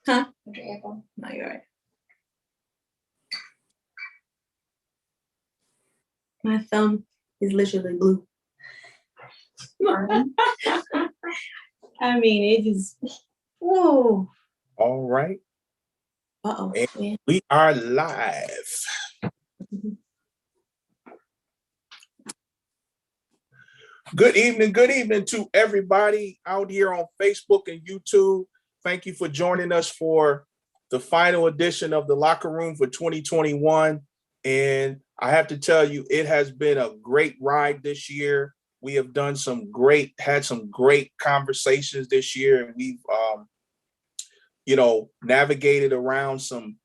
Huh? No, you're right. My thumb is literally blue. I mean, it just, whoa. All right. Uh-oh. And we are live. Good evening to everybody out here on Facebook and YouTube. Thank you for joining us for the final edition of the Locker Room for 2021. And I have to tell you, it has been a great ride this year. We have had some great conversations this year, and we've navigated around some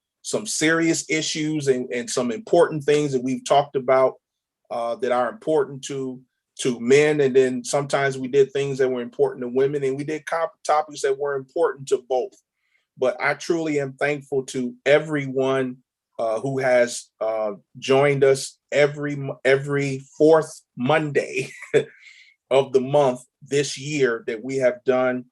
serious issues and some important things that we've talked about that are important to men. And then sometimes we did things that were important to women, and we did topics that were important to both. But I truly am thankful to everyone who has joined us every fourth Monday of the month this year that we have done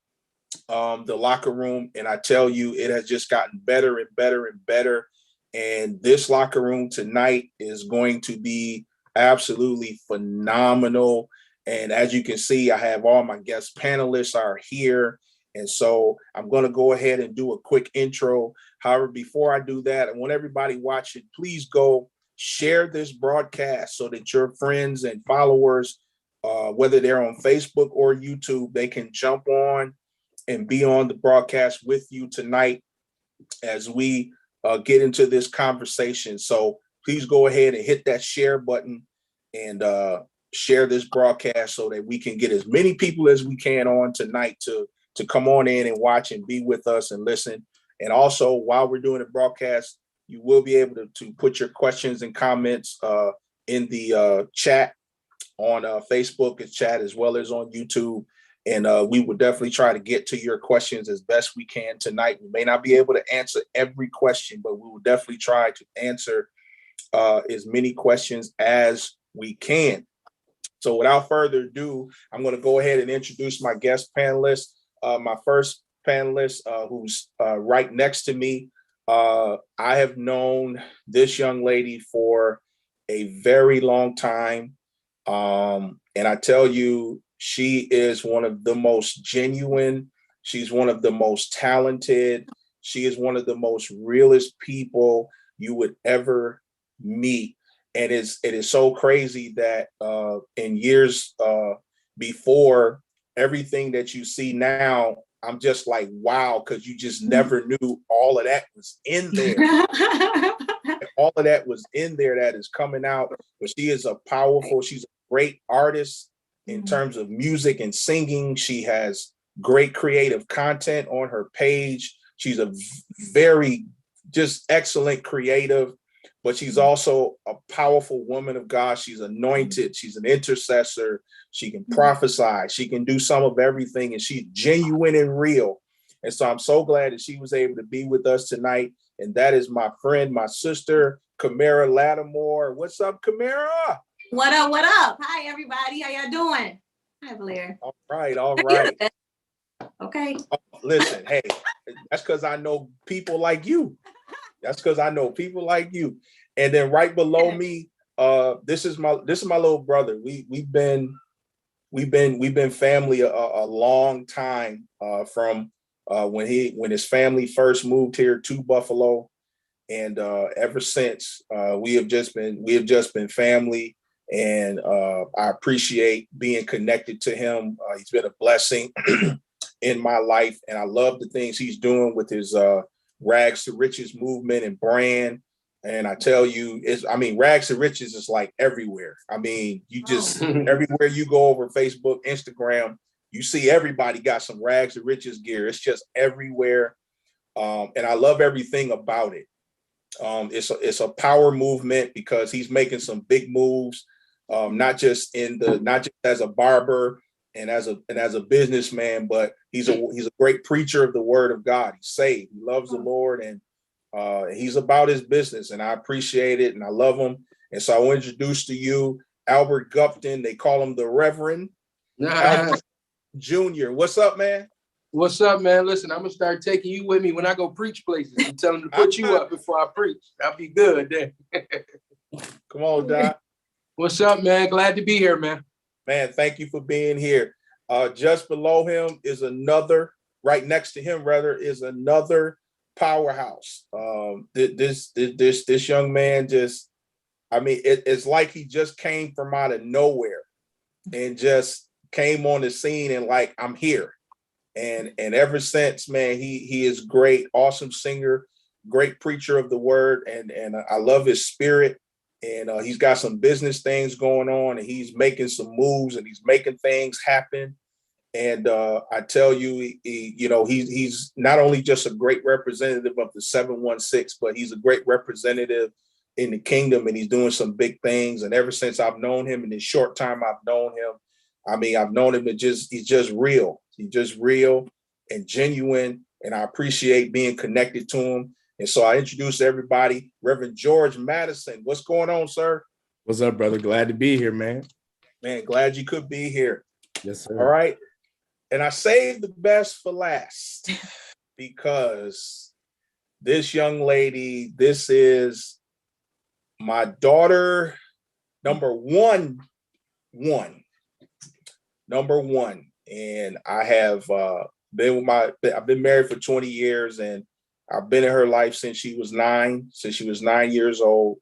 the Locker Room. And I tell you, it has just gotten better and better and better. And this Locker Room tonight is going to be absolutely phenomenal. And as you can see, I have all my guest panelists are here. And so I'm going to go ahead and do a quick intro. However, before I do that, I want everybody watching, please go share this broadcast so that your friends and followers, whether they're on Facebook or YouTube, they can jump on and be on the broadcast with you tonight as we get into this conversation. So please go ahead and hit that share button and share this broadcast so that we can get as many people as we can on tonight to come on in and watch and be with us and listen. And also, while we're doing the broadcast, you will be able to put your questions and comments in the chat on Facebook and chat, as well as on YouTube. And we will definitely try to get to your questions as best we can tonight. We may not be able to answer every question, but we will definitely try to answer as many questions as we can. So without further ado, I'm going to go ahead and introduce my guest panelist. My first panelist, who's right next to me. I have known this young lady for a very long time. And I tell you, she is one of the most genuine. She's one of the most talented. She is one of the most realest people you would ever meet. And it is so crazy that in years before, everything that you see now, I'm just like, wow, because you just never knew all of that was in there. All of that was in there that is coming out. But she is she's a great artist in terms of music and singing. She has great creative content on her page. She's a very just excellent creative, but she's also a powerful woman of God. She's anointed. She's an intercessor. She can prophesy. She can do some of everything, and she's genuine and real. And so I'm so glad that she was able to be with us tonight. And that is my friend, my sister, Camara Lattimore. What's up, Camara? What up? What up? Hi, everybody. How y'all doing? Hi, Blair. All right. Okay. Listen, hey, that's because I know people like you. And then right below me, this is my little brother. We've been family a long time from when his family first moved here to Buffalo, and ever since we have just been family. And I appreciate being connected to him. He's been a blessing in my life, and I love the things he's doing with his Rags to Riches movement and brand. And I tell you, Rags to Riches is like everywhere. I mean, you just everywhere you go over Facebook, Instagram, you see everybody got some Rags to Riches gear. It's just everywhere. And I love everything about it. It's a power movement because he's making some big moves, not just as a barber and as a businessman, but he's a great preacher of the word of God. He's saved. He loves the Lord, and he's about his business, and I appreciate it, and I love him. And so I want to introduce to you Albert Gupton. They call him the Reverend Albert Jr. What's up, man? What's up, man? Listen, I'm gonna start taking you with me when I go preach places and tell them to put you up before I preach. That'll be good then. Come on, Doc. What's up, man? Glad to be here, man. Man, thank you for being here. Just below him is another, right next to him, rather, is another powerhouse. This young man just, I mean, it's like he just came from out of nowhere and just came on the scene and like, I'm here. And ever since, man, he is great, awesome singer, great preacher of the word, and I love his spirit. And he's got some business things going on, and he's making some moves, and he's making things happen. And I tell you, he's not only just a great representative of the 716, but he's a great representative in the kingdom, and he's doing some big things. And ever since I've known him, in the short time I've known him, I mean, I've known him he's just real. He's just real and genuine, and I appreciate being connected to him. And so I introduce everybody, Reverend George Madison. What's going on, sir? What's up, brother? Glad to be here, man. Man, glad you could be here. Yes, sir. All right. And I saved the best for last because this young lady, this is my daughter, number one. And I have I've been married for 20 years, and I've been in her life since she was 9 years old.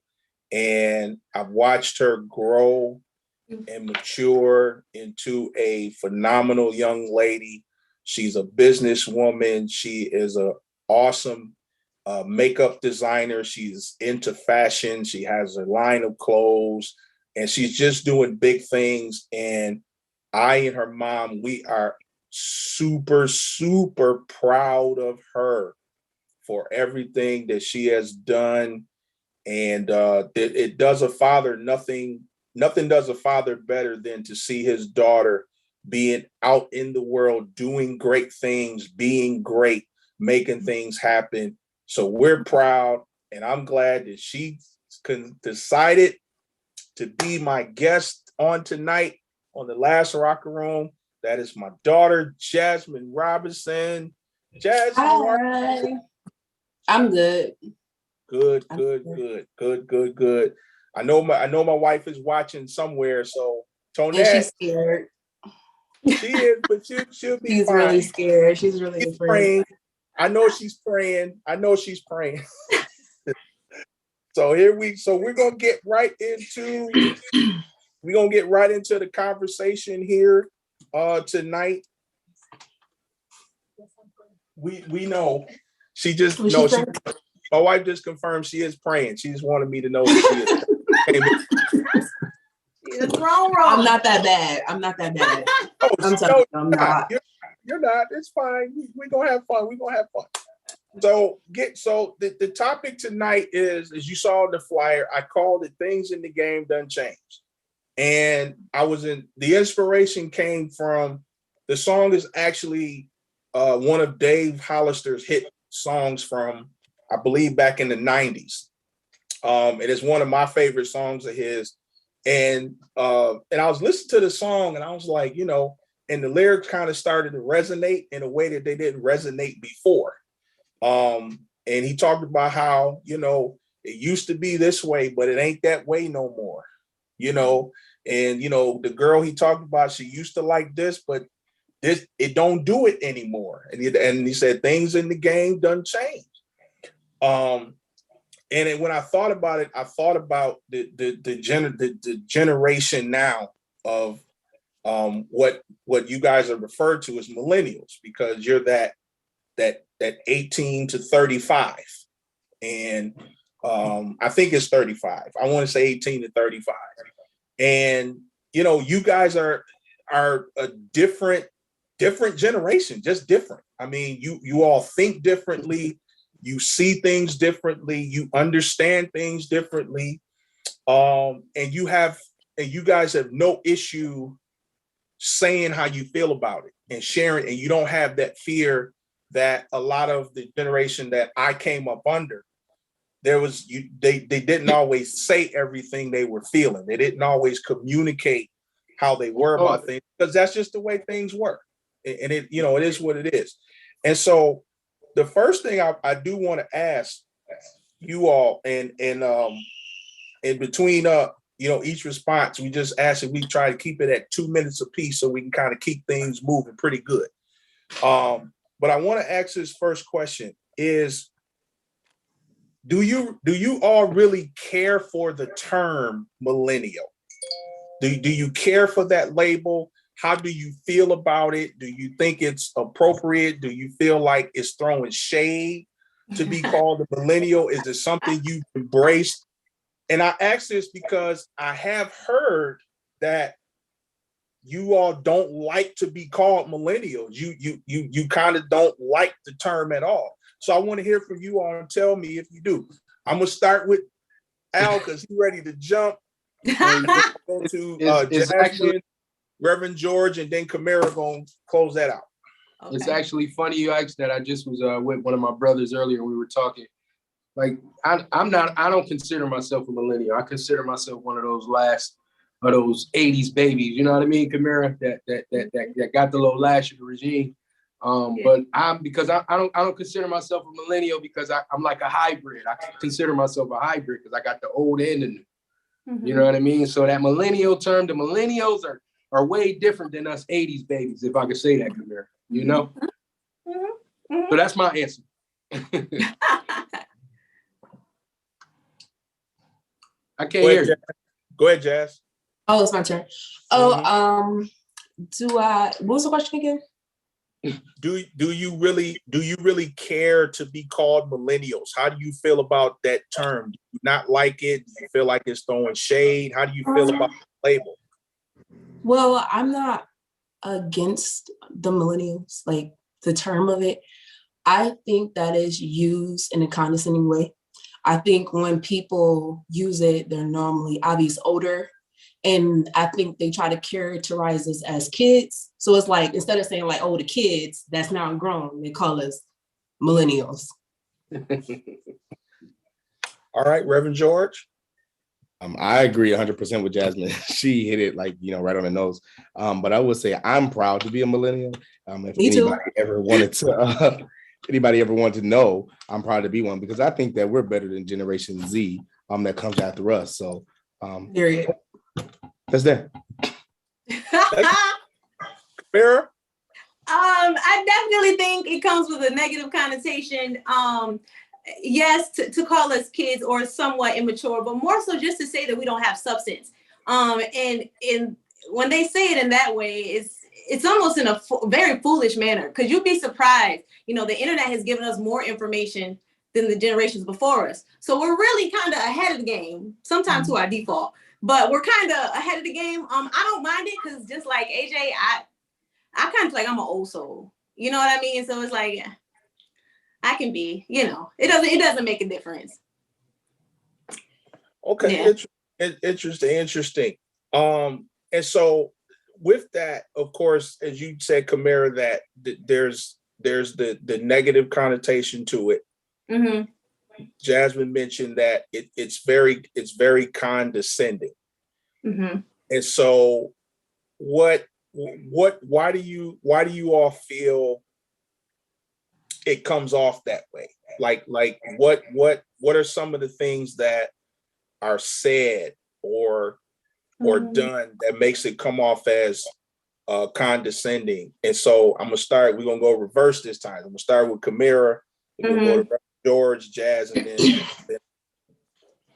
And I've watched her grow and mature into a phenomenal young lady. She's a businesswoman. She is an awesome makeup designer. She's into fashion. She has a line of clothes, and she's just doing big things. And I and her mom, we are super, super proud of her for everything that she has done. And it does a father nothing does a father better than to see his daughter being out in the world, doing great things, being great, making things happen. So we're proud, and I'm glad that she decided to be my guest on tonight on the last Rocker Room. That is my daughter, Jasmine Robinson. Jasmine. Hi. I'm good. Good. I know my wife is watching somewhere, so Tonette. And she's scared. She is, but she'll be She's fine. really scared. She's really afraid. Praying. I know she's praying. So we're gonna get right into the conversation here tonight. We know she just my wife just confirmed she is praying. She just wanted me to know that she is. It's wrong. I'm not that bad. Oh, I'm sorry. I'm not. You're not. It's fine. We're gonna have fun. So the topic tonight is, as you saw in the flyer, I called it "Things in the Game Done Changed," and the inspiration came from the song is actually one of Dave Hollister's hit songs from, I believe, back in the 90s. It is one of my favorite songs of his. And I was listening to the song, and I was like, and the lyrics kind of started to resonate in a way that they didn't resonate before. And he talked about how, it used to be this way, but it ain't that way no more, and, the girl he talked about, she used to like this, but it don't do it anymore. And he said, things in the game done change. And when I thought about it, I thought about the generation now of what you guys are referred to as millennials, because you're that 18 to 35. And I think it's 35. I want to say 18 to 35. And you guys are a different generation, just different. I mean, you all think differently. You see things differently. You understand things differently. And you guys have no issue saying how you feel about it and sharing. And you don't have that fear that a lot of the generation that I came up under they didn't always say everything they were feeling. They didn't always communicate how they were about things, because that's just the way things work. And it is what it is. And so the first thing I do want to ask you all, and in between each response, we just ask that we try to keep it at 2 minutes apiece so we can kind of keep things moving pretty good. But I want to ask this first question is, do you all really care for the term millennial? Do you care for that label? How do you feel about it? Do you think it's appropriate? Do you feel like it's throwing shade to be called a millennial? Is it something you've embraced? And I ask this because I have heard that you all don't like to be called millennials. You kind of don't like the term at all. So I want to hear from you all and tell me if you do. I'm gonna start with Al because he's ready to jump. And go to Jasmine, actually, Reverend George, and then Camara gonna close that out. Okay. it's actually funny you asked that. I just was with one of my brothers earlier. We were talking. Like I don't consider myself a millennial. I consider myself one of those 80s babies. You know what I mean, Camara? That got the little lash of the regime. But I don't consider myself a millennial because I'm like a hybrid. I consider myself a hybrid because I got the old and the new. You know what I mean? So that millennial term, the millennials are way different than us 80s babies, if I could say that, Camara. You know? So that's my answer. I can't hear you. Go ahead, Jazz. Oh, it's my turn. Oh, what was the question again? Do you really care to be called millennials? How do you feel about that term? Do you not like it? Do you feel like it's throwing shade? How do you feel about the label? Well, I'm not against the millennials, like the term of it. I think that is used in a condescending way. I think when people use it, they're normally obviously older. And I think they try to characterize us as kids. So it's like, instead of saying like, oh, the kids that's now grown, they call us millennials. All right, Reverend George. I agree 100% with Jasmine. She hit it like, right on the nose. But I would say I'm proud to be a millennial. If Me too. anybody ever wanted to know, I'm proud to be one because I think that we're better than Generation Z that comes after us. So Period. that's that. Camara? I definitely think it comes with a negative connotation. Yes, to call us kids or somewhat immature, but more so just to say that we don't have substance. And when they say it in that way, it's almost in a very foolish manner, because you'd be surprised. The internet has given us more information than the generations before us. So we're really kind of ahead of the game, sometimes to our default, but we're kind of ahead of the game. I don't mind it because just like AJ, I kind of feel like I'm an old soul. You know what I mean? So it's like, I can be, it doesn't make a difference. Okay, yeah. Interesting. And so with that, of course, as you said, Camara, that there's the negative connotation to it. Mm-hmm. Jasmine mentioned that it's very condescending. Mm-hmm. And so why do you all feel it comes off that way? Like what are some of the things that are said or done that makes it come off as condescending? And so we're gonna go reverse this time. I'm gonna start with Camara, we'll go to George, Jazz, and then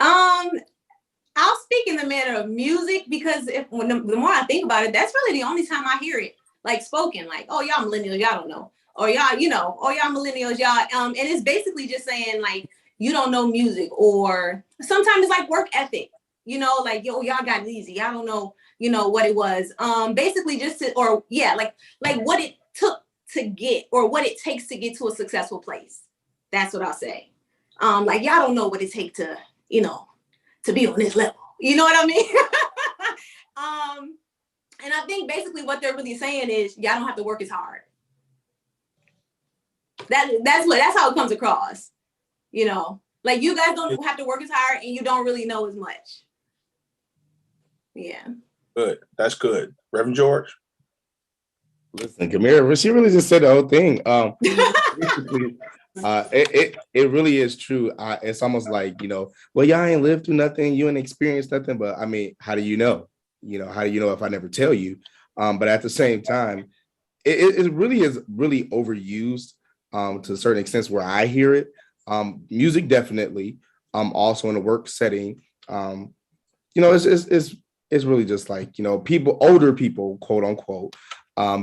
I'll speak in the manner of music, because the more I think about it, that's really the only time I hear it like spoken, like, oh, y'all millennials, y'all don't know, or y'all, oh, y'all millennials, y'all, and it's basically just saying like, you don't know music, or sometimes it's like work ethic, like, yo, y'all got it easy, y'all don't know, what it was, basically just like what it took to get, or what it takes to get to a successful place. That's what I'll say. Like, y'all don't know what it takes to, to be on this level. You know what I mean? And I think basically what they're really saying is y'all don't have to work as hard. That's how it comes across, Like you guys don't have to work as hard and you don't really know as much. Yeah. Good. That's good. Reverend George. Listen, Kamira, she really just said the whole thing. Basically, it really is true. It's almost like, well, y'all ain't lived through nothing, you ain't experienced nothing. But I mean, how do you know? How do you know if I never tell you? But at the same time, it really is really overused to a certain extent where I hear it. Music definitely. Also in a work setting. It's really just like, people, older people, quote unquote,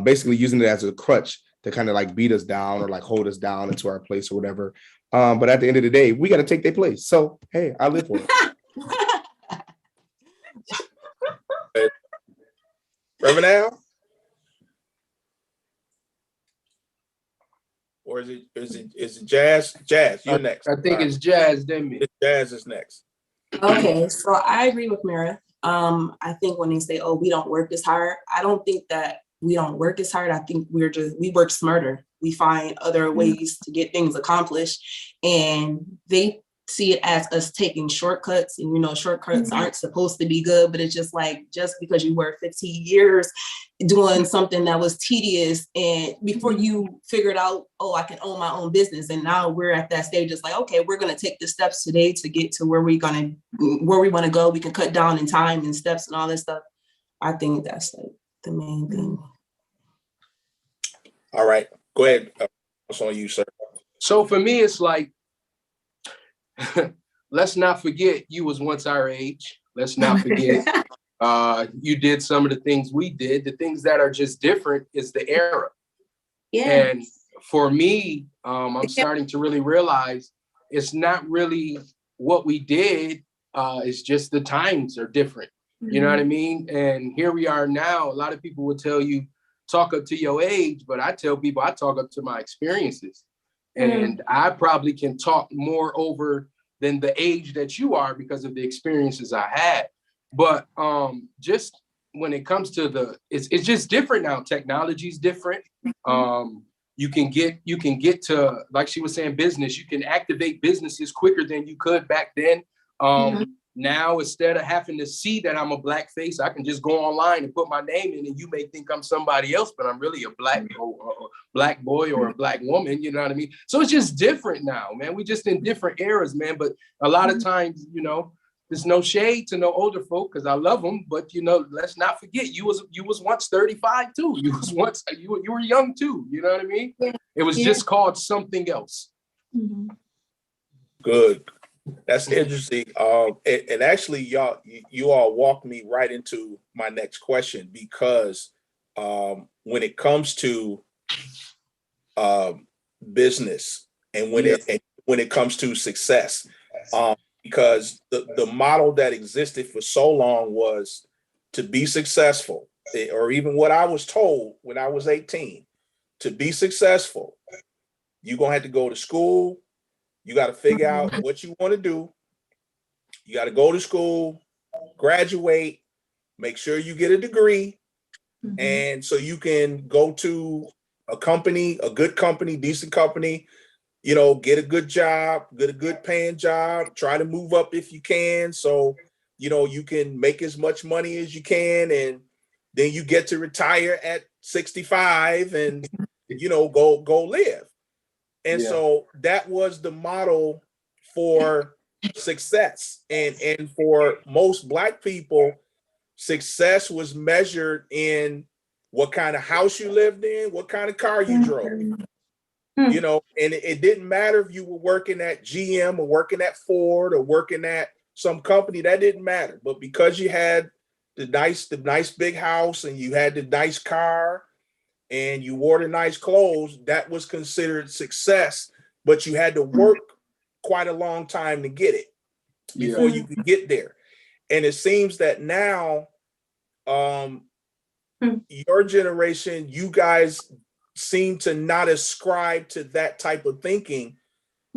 basically using it as a crutch to kind of like beat us down or like hold us down into our place or whatever. But at the end of the day, we got to take their place. So, hey, I live for it. Reverend Al? Or is it Jazz? Jazz, you're next. I think it's Jazz, then me. Jazz is next. Okay, so I agree with Mira. I think when they say, "Oh, we don't work as hard," I don't think that we don't work as hard. I think we work smarter. We find other ways to get things accomplished, and they see it as us taking shortcuts. And shortcuts aren't supposed to be good, but it's just because you work 15 years doing something that was tedious, and before you figured out, oh, I can own my own business, and now we're at that stage. It's like, okay, we're gonna take the steps today to get to where we want to go. We can cut down in time and steps and all this stuff. I think that's like the main thing. All right, go ahead. What's on you, sir? So for me, it's like, let's not forget you was once our age. Let's not forget you did some of the things we did. The things that are just different is the era. Yeah. And for me, I'm starting to really realize it's not really what we did. It's just the times are different. You know what I mean? And here we are now. A lot of people would tell you, talk up to your age, but I tell people I talk up to my experiences. And I probably can talk more over than the age that you are because of the experiences I had. But just when it comes to it's just different now. Technology is different. You can get to, like she was saying, business. You can activate businesses quicker than you could back then. Now, instead of having to see that I'm a black face, I can just go online and put my name in, and you may think I'm somebody else, but I'm really a black boy or a black woman. You know what I mean? So it's just different now, man. We just in different eras, man. But a lot of times, there's no shade to no older folk because I love them. But let's not forget you was once 35 too. You were young too. You know what I mean? Yeah. It was just called something else. Good. That's interesting. And actually, you all walked me right into my next question, because when it comes to business and when it comes to success, because the model that existed for so long was to be successful, or even what I was told when I was 18, to be successful, you're gonna have to go to school. You got to figure out what you want to do. You got to go to school, graduate, make sure you get a degree. And so you can go to a company, a good company, decent company, get a good job, get a good paying job, try to move up if you can. So, you can make as much money as you can. And then you get to retire at 65 and, go live. And so that was the model for success. And for most Black people, success was measured in what kind of house you lived in, what kind of car you drove. And it didn't matter if you were working at GM or working at Ford or working at some company, that didn't matter. But because you had the nice big house and you had the nice car and you wore the nice clothes, that was considered success, but you had to work quite a long time to get it before you could get there. And it seems that now, your generation, you guys seem to not ascribe to that type of thinking,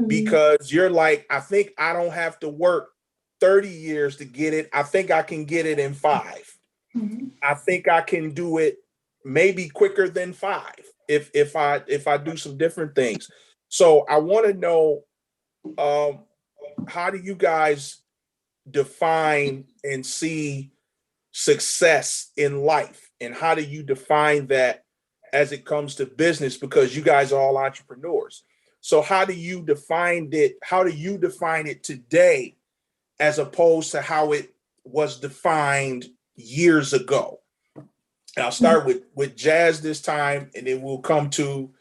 because you're like, I think I don't have to work 30 years to get it. I think I can get it in 5. I think I can do it maybe quicker than 5 if I do some different things. So I want to know, how do you guys define and see success in life, and how do you define that as it comes to business? Because you guys are all entrepreneurs. So how do you define it? How do you define it today as opposed to how it was defined years ago? And I'll start with Jazz this time, and then we'll come to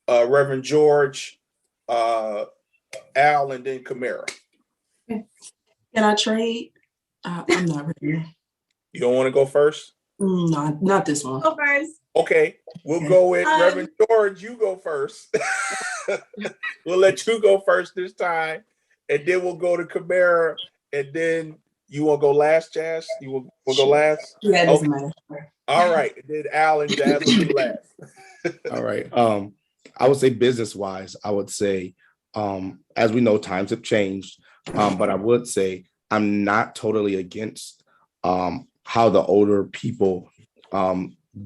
Reverend George, Al, and then Kamara. Can I trade? I'm not ready. You don't want to go first? No, not this one. Go first. Okay, we'll go with Reverend George. You go first. We'll let you go first this time, and then we'll go to Kamara, and then you want to go last, Jazz? You will go last? Yeah, it doesn't matter. All right, and then Al and Jazz will be last. All right. I would say business-wise, I would say, as we know, times have changed. But I would say I'm not totally against how the older people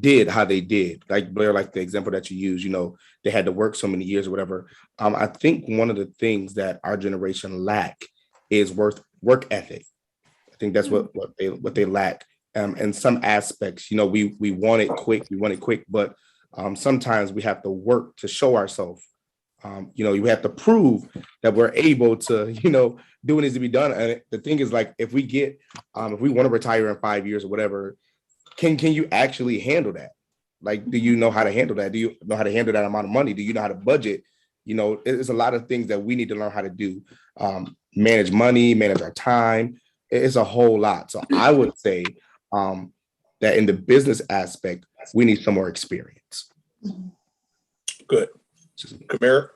did how they did. Like Blair, like the example that you use, you know, they had to work so many years or whatever. I think one of the things that our generation lack is work ethic. I think that's what they lack. In some aspects, you know, we want it quick, but sometimes we have to work to show ourselves. You know, you have to prove that we're able to, you know, do what needs to be done. And the thing is, like, if we want to retire in 5 years or whatever, can you actually handle that? Like, do you know how to handle that? Do you know how to handle that amount of money? Do you know how to budget? You know, it's a lot of things that we need to learn how to do. Manage money, manage our time. It's a whole lot. So I would say that in the business aspect, we need some more experience. Good. Kamara?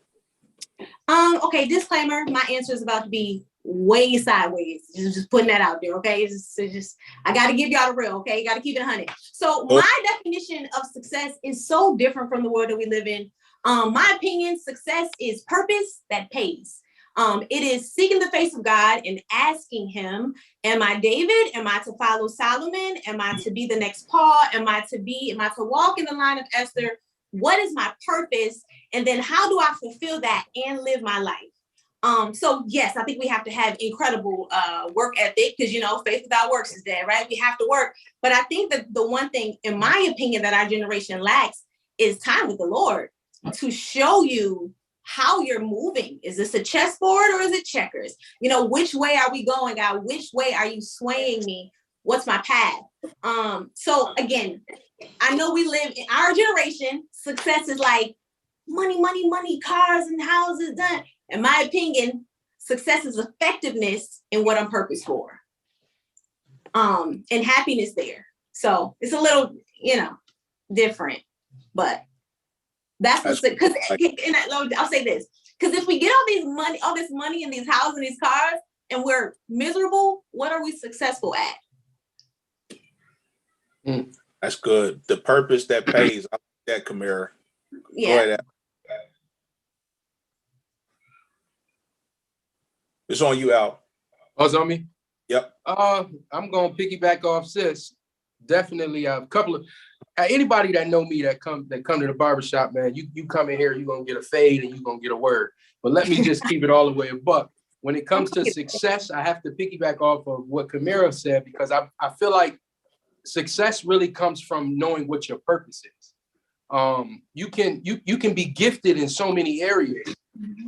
Okay, disclaimer, my answer is about to be way sideways. Just putting that out there, okay? It's just I got to give y'all the real, okay? You got to keep it 100. So my definition of success is so different from the world that we live in. My opinion, success is purpose that pays. It is seeking the face of God and asking him, am I David? Am I to follow Solomon? Am I to be the next Paul? Am I to walk in the line of Esther? What is my purpose? And then how do I fulfill that and live my life? So yes, I think we have to have incredible work ethic, because, you know, faith without works is dead, right? We have to work. But I think that the one thing, in my opinion, that our generation lacks is time with the Lord to show you how you're moving. Is this a chessboard or is it checkers? You know, which way are we going, God? Which way are you swaying me? What's my path? So again, I know we live in our generation, success is like money, money, money, cars and houses done. In my opinion, success is effectiveness in what I'm purposed for. And happiness there. So it's a little, you know, different, but that's because I'll say this, because if we get all this money and these houses and these cars and we're miserable, what are we successful at? That's good. The purpose that pays. I like that, Kamara. Yeah. Go ahead. It's on you, Al. Oh, it's on me? Yep. I'm gonna piggyback off sis. Definitely a couple of anybody that know me that come to the barbershop, man, you come in here, you're gonna get a fade and you're gonna get a word. But let me just keep it all the way a buck. When it comes to success, I have to piggyback off of what Kamara said, because I feel like success really comes from knowing what your purpose is. You can be gifted in so many areas,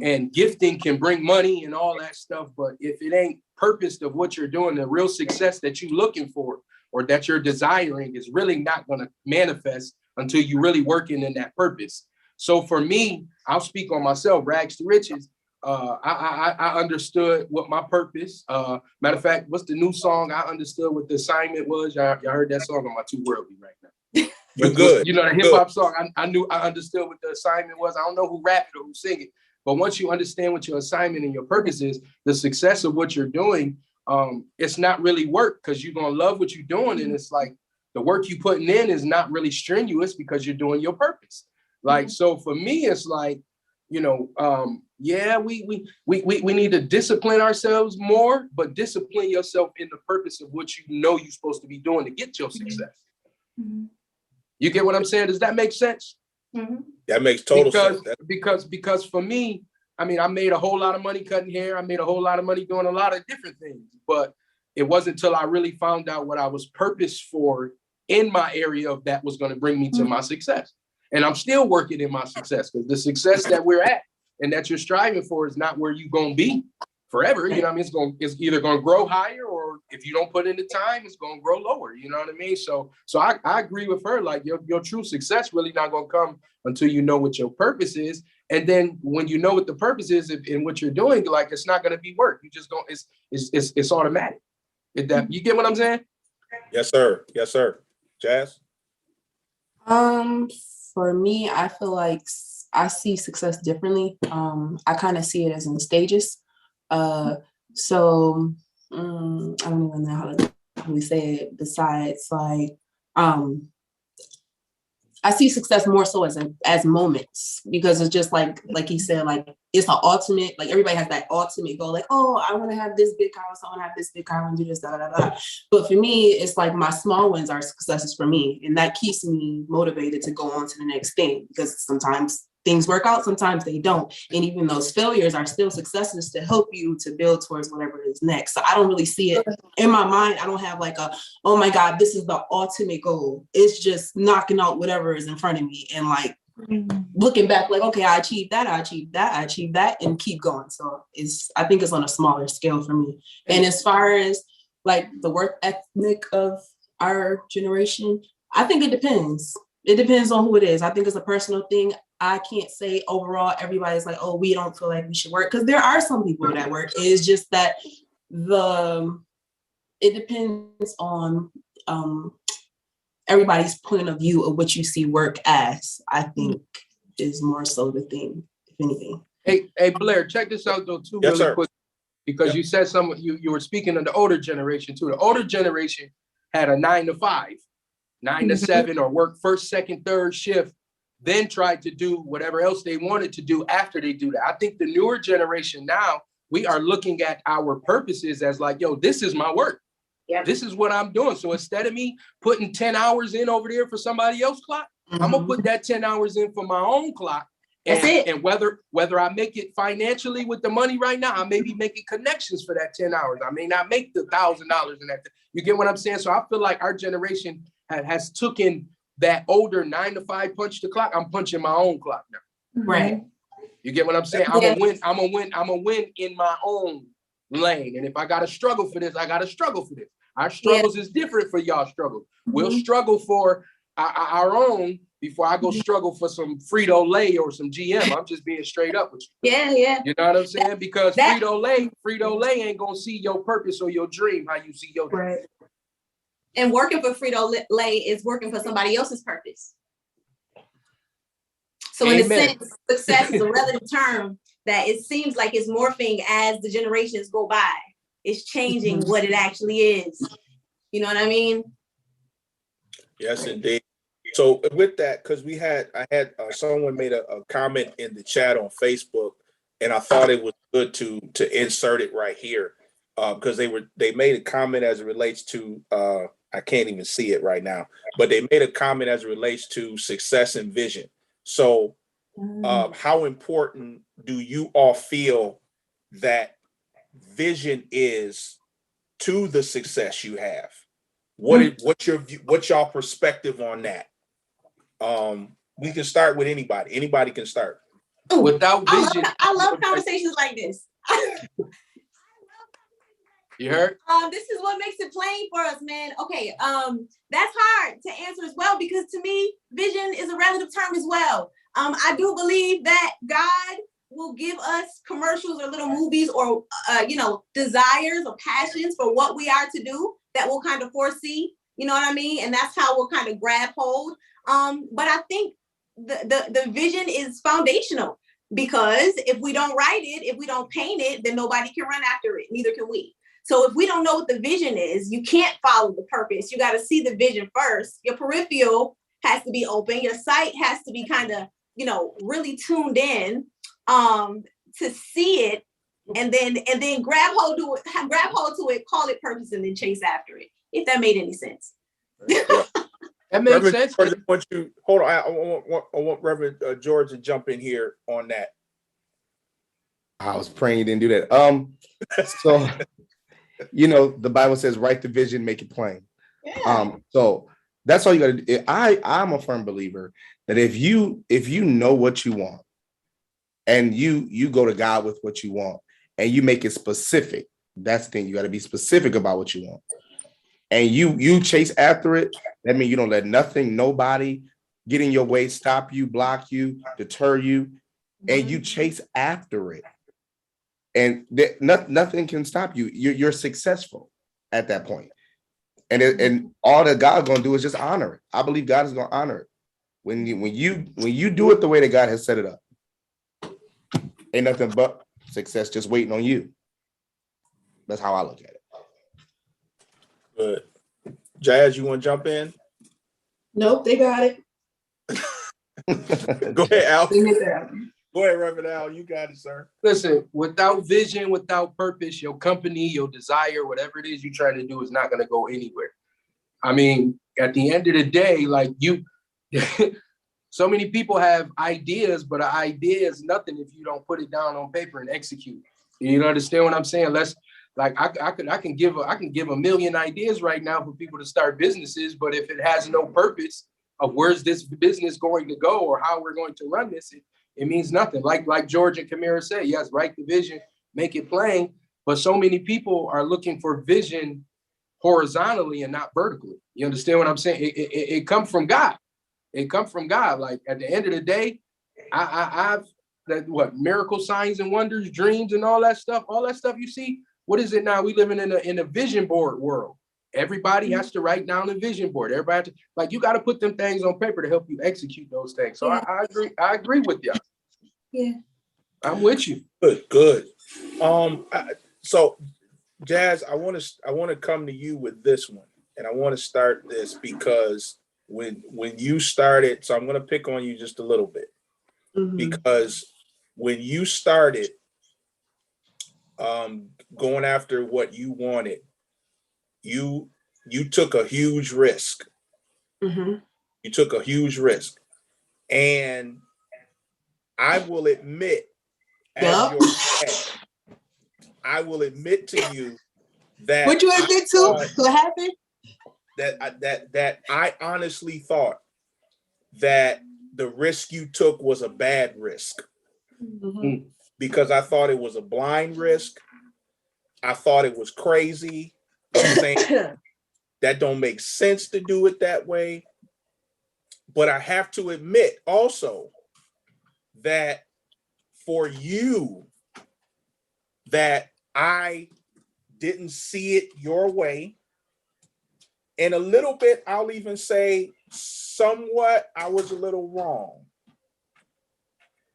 and gifting can bring money and all that stuff. But if it ain't purposed of what you're doing, the real success that you're looking for or that you're desiring is really not going to manifest until you're really working in that purpose. So for me, I'll speak on myself, rags to riches. I understood what my purpose, matter of fact, what's the new song? I understood what the assignment was. Y'all heard that song? Am I too worldly right now? You're good. You know, the hip hop song, I understood what the assignment was. I don't know who rapped it or who sing it, but once you understand what your assignment and your purpose is, the success of what you're doing, it's not really work, because you're going to love what you're doing. And it's like the work you putting in is not really strenuous because you're doing your purpose. Like, so for me, it's like, you know, yeah, we need to discipline ourselves more, but discipline yourself in the purpose of what you know you're supposed to be doing to get your success. Mm-hmm. You get what I'm saying? Does that make sense? Mm-hmm. That makes total sense. Because for me, I mean, I made a whole lot of money cutting hair. I made a whole lot of money doing a lot of different things, but it wasn't until I really found out what I was purposed for in my area of that was going to bring me to my success. And I'm still working in my success, because the success that we're at and that you're striving for is not where you're going to be forever. You know what I mean? It's either going to grow higher, or if you don't put in the time, it's going to grow lower. You know what I mean? So I agree with her. Like your true success really not going to come until you know what your purpose is. And then when you know what the purpose is and what you're doing, like, it's not going to be work. You just don't, it's automatic. You get what I'm saying? Yes, sir. Yes, sir. Jazz? For me, I feel like I see success differently. I kind of see it as in stages. So I don't even know how to really say it. Besides, like, I see success more so as moments, because it's just like he said, like, it's the ultimate, like, everybody has that ultimate goal, like, oh, I want to have this big house, I want to have this big car, I want to do this, da, da, da, da. But for me, it's like my small wins are successes for me. And that keeps me motivated to go on to the next thing, because sometimes things work out, sometimes they don't. And even those failures are still successes to help you to build towards whatever is next. So I don't really see it in my mind. I don't have like oh my God, this is the ultimate goal. It's just knocking out whatever is in front of me and like looking back, like, okay, I achieved that, I achieved that, I achieved that, and keep going. So I think it's on a smaller scale for me. And as far as like the work ethic of our generation, I think it depends. It depends on who it is. I think it's a personal thing. I can't say overall everybody's like, oh, we don't feel like we should work, because there are some people that work. It's just that it depends on everybody's point of view of what you see work as. I think is more so the thing, if anything. Hey Blair, check this out though too, Yes, really sir. quick, because you said you were speaking of the older generation too. The older generation had a 9 to 5, 9 to 7, or work first, second, third shift, then tried to do whatever else they wanted to do after they do that. I think the newer generation now, we are looking at our purposes as like, yo, this is my work. Yeah. This is what I'm doing. So instead of me putting 10 hours in over there for somebody else's clock, I'm gonna put that 10 hours in for my own clock. And, That's it. And whether I make it financially with the money right now, I may be making connections for that 10 hours. I may not make the $1,000 in that. You get what I'm saying? So I feel like our generation has taken that older 9 to 5 punch the clock. I'm punching my own clock now. Right. You get what I'm saying? I'm gonna win in my own lane. And if I gotta struggle for this, I gotta struggle for this. Our struggles is different for y'all struggles. We'll struggle for our own before I go struggle for some Frito-Lay or some GM. I'm just being straight up with you. Yeah. You know what I'm saying? Because Frito-Lay ain't gonna see your purpose or your dream how you see your dream. Right. And working for Frito-Lay is working for somebody else's purpose. So in a sense, success is a relative term that it seems like it's morphing as the generations go by. It's changing what it actually is. You know what I mean? Yes, indeed. So with that, because I had someone made a comment in the chat on Facebook, and I thought it was good to insert it right here, because they made a comment as it relates to I can't even see it right now, but they made a comment as it relates to success and vision. So how important do you all feel that vision is to the success you have? What's y'all perspective on that? We can start with anybody. Anybody can start. Without vision, I love conversations like this. You heard? This is what makes it plain for us, man. Okay, that's hard to answer as well, because to me, vision is a relative term as well. I do believe that God will give us commercials or little movies or desires or passions for what we are to do that we'll kind of foresee. You know what I mean? And that's how we'll kind of grab hold. But I think the vision is foundational, because if we don't write it, if we don't paint it, then nobody can run after it. Neither can we. So if we don't know what the vision is, you can't follow the purpose. You got to see the vision first. Your peripheral has to be open. Your sight has to be kind of, really tuned in to see it, and then grab hold to it, call it purpose, and then chase after it. If that made any sense. That makes Reverend sense. George, I want Reverend George to jump in here on that. I was praying you didn't do that. So, the Bible says, write the vision, make it plain. Yeah. So that's all you got to do. I'm a firm believer that if you know what you want and you go to God with what you want and you make it specific, that's the thing. You got to be specific about what you want. And you chase after it. That means you don't let nothing, nobody get in your way, stop you, block you, deter you, and you chase after it. And nothing can stop you. You're successful at that point. And all that God's gonna do is just honor it. I believe God is gonna honor it. When you do it the way that God has set it up, ain't nothing but success just waiting on you. That's how I look at it. Good. Jazz, you want to jump in? Nope, they got it. Go ahead, Al. They get there. Go ahead, Reverend Al. You got it, sir. Listen, without vision, without purpose, your company, your desire, whatever it is you're trying to do is not going to go anywhere. I mean, at the end of the day, like so many people have ideas, but an idea is nothing if you don't put it down on paper and execute. You understand what I'm saying? I can give a million ideas right now for people to start businesses, but if it has no purpose of where's this business going to go or how we're going to run this, it means nothing. Like George and Kamira said, yes, write the vision, make it plain. But so many people are looking for vision horizontally and not vertically. You understand what I'm saying? It comes from God. It comes from God. Like at the end of the day, I've miracle signs and wonders, dreams and all that stuff you see. What is it now? We living in a vision board world. Everybody has to write down a vision board. Everybody you got to put them things on paper to help you execute those things. So yeah. I agree with you. Yeah, I'm with you. Good. So Jazz, I want to come to you with this one, and I want to start this because when you started, so I'm going to pick on you just a little bit, because when you started going after what you wanted, you took a huge risk. You took a huge risk, and I will admit, I will admit to you that what you admit to? What happened? That I honestly thought that the risk you took was a bad risk, because I thought it was a blind risk. I thought it was crazy. I'm saying that don't make sense to do it that way. But I have to admit also that for you, that I didn't see it your way. And a little bit, I'll even say somewhat, I was a little wrong,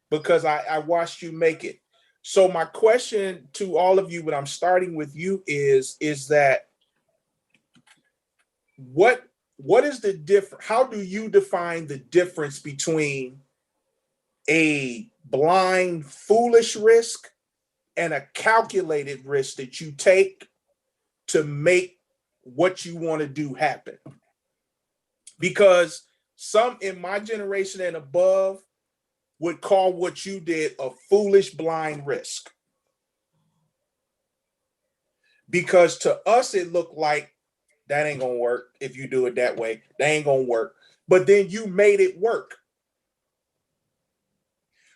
because I watched you make it. So my question to all of you, but I'm starting with you, is that what is the difference? How do you define the difference between a blind, foolish risk and a calculated risk that you take to make what you want to do happen? Because some in my generation and above would call what you did a foolish, blind risk. Because to us, it looked like that ain't gonna work if you do it that way. That ain't gonna work. But then you made it work.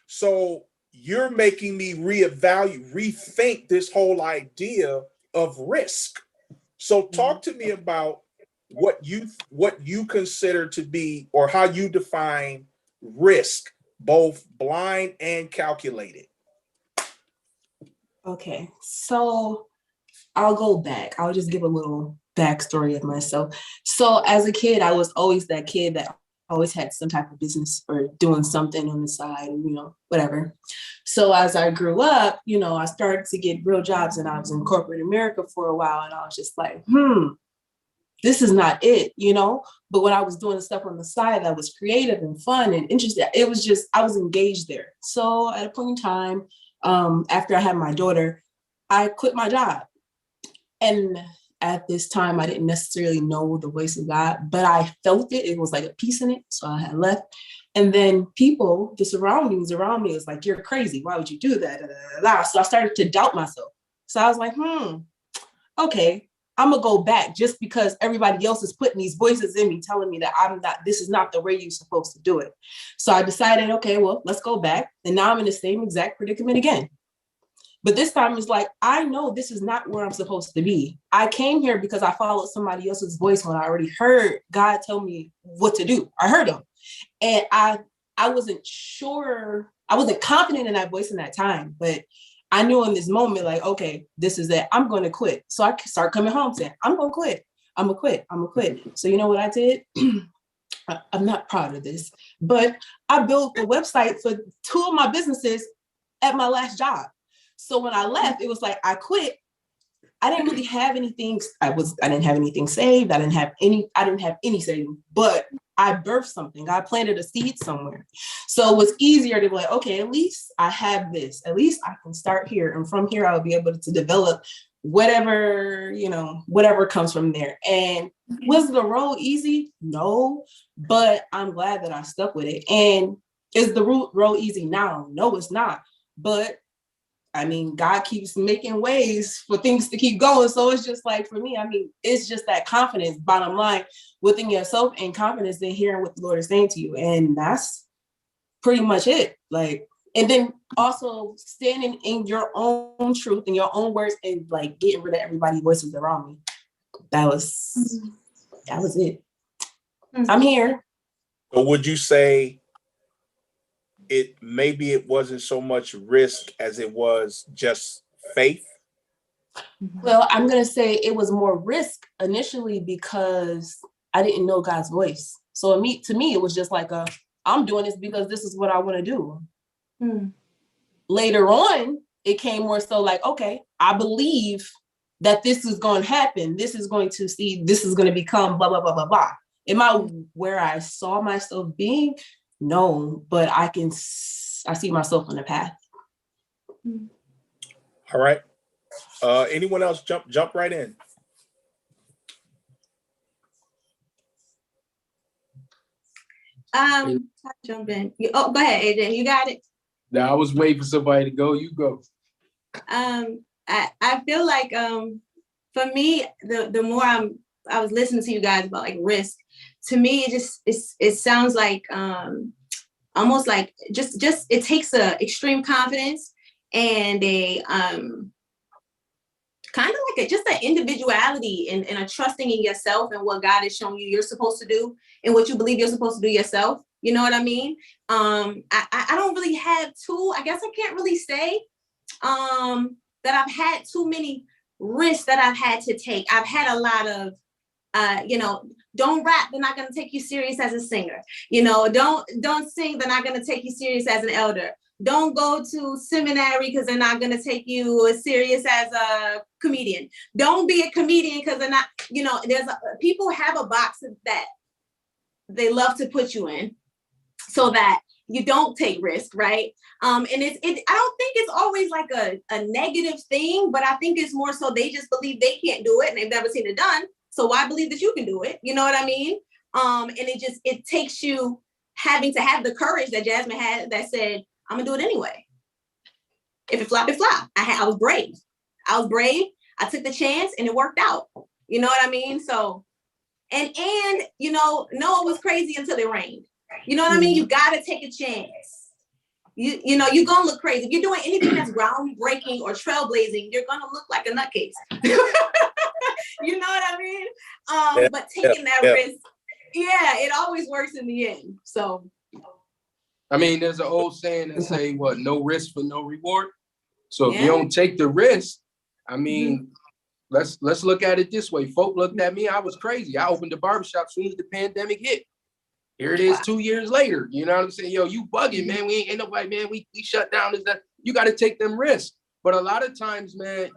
So you're making me rethink this whole idea of risk. So talk to me about what you consider to be, or how you define risk, both blind and calculated. Okay, so I'll go back. I'll just give a little backstory of myself. So as a kid, I was always that kid that always had some type of business or doing something on the side, whatever. So as I grew up, I started to get real jobs, and I was in corporate America for a while, and I was just like, this is not it, But when I was doing the stuff on the side that was creative and fun and interesting, it was just, I was engaged there. So at a point in time, after I had my daughter, I quit my job. And at this time, I didn't necessarily know the voice of God, but I felt it. It was like a peace in it. So I had left. And then people, the surroundings around me was like, you're crazy. Why would you do that? Da, da, da, da. So I started to doubt myself. So I was like, okay, I'm gonna go back just because everybody else is putting these voices in me telling me that this is not the way you're supposed to do it. So I decided, okay, well, let's go back. And now I'm in the same exact predicament again. But this time it's like, I know this is not where I'm supposed to be. I came here because I followed somebody else's voice when I already heard God tell me what to do. I heard him. And I wasn't sure, I wasn't confident in that voice in that time, but I knew in this moment, like, okay, this is it. I'm going to quit. So I start coming home saying, I'm going to quit. I'm going to quit. I'm going to quit. So you know what I did? I'm not proud of this, but I built a website for 2 of my businesses at my last job. So when I left, it was like, I quit. I didn't really have anything. I didn't have anything saved. I didn't have any savings, but I birthed something. I planted a seed somewhere. So it was easier to be like, okay, at least I have this. At least I can start here. And from here, I'll be able to develop whatever comes from there. And was the road easy? No, but I'm glad that I stuck with it. And is the road easy now? No, it's not. But I mean, God keeps making ways for things to keep going. So it's just like, for me, I mean, it's just that confidence, bottom line, within yourself, and confidence in hearing what the Lord is saying to you. And that's pretty much it. Like, and then also standing in your own truth and your own words, and like getting rid of everybody's voices around me. That was it. I'm here. So would you say maybe it wasn't so much risk as it was just faith? Well, I'm going to say it was more risk initially because I didn't know God's voice. So to me, it was just like I'm doing this because this is what I want to do. Later on, it came more so like, okay, I believe that this is going to happen. This is going to become blah, blah, blah, blah, blah. Am I where I saw myself being? No, but I see myself on the path. All right. Anyone else jump right in? I'll jump in. Go ahead, AJ. You got it. Now I was waiting for somebody to go. You go. I feel like for me, the more I was listening to you guys about like risk, to me it sounds like almost like just it takes a extreme confidence and a kind of like just an individuality and a trusting in yourself and what God has shown you you're supposed to do and what you believe you're supposed to do yourself. You know what I mean? I don't really have I guess I can't really say that I've had too many risks that I've had to take. I've had a lot of don't rap, they're not going to take you serious as a singer. Don't sing, they're not going to take you serious as an elder. Don't go to seminary because they're not going to take you as serious as a comedian. Don't be a comedian because they're not, people have a box that they love to put you in so that you don't take risk, right? And I don't think it's always like a negative thing, but I think it's more so they just believe they can't do it and they've never seen it done. So why believe that you can do it? You know what I mean? And it takes you having to have the courage that Jasmine had that said, I'm gonna do it anyway. If it flop, it flop. I was brave. I took the chance and it worked out. You know what I mean? So, and Noah was crazy until it rained. You know what I mean? You gotta take a chance. You're gonna look crazy. If you're doing anything that's groundbreaking or trailblazing, you're gonna look like a nutcase. You know what I mean? But taking that risk, it always works in the end. So I mean, there's an old saying that say, what, no risk for no reward. So if you don't take the risk, I mean, let's look at it this way. Folk looked at me, I was crazy. I opened the barbershop as soon as the pandemic hit. Here it is 2 years later. You know what I'm saying? Yo, you bugging, man. We ain't nobody, man. We shut down. You got to take them risks. But a lot of times, man,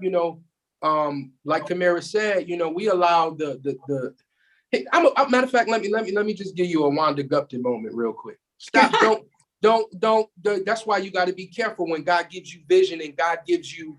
like Kamara said, we allow hey, matter of fact, let me just give you a Wanda Gupton moment real quick. Stop. Don't. That's why you got to be careful when God gives you vision and God gives you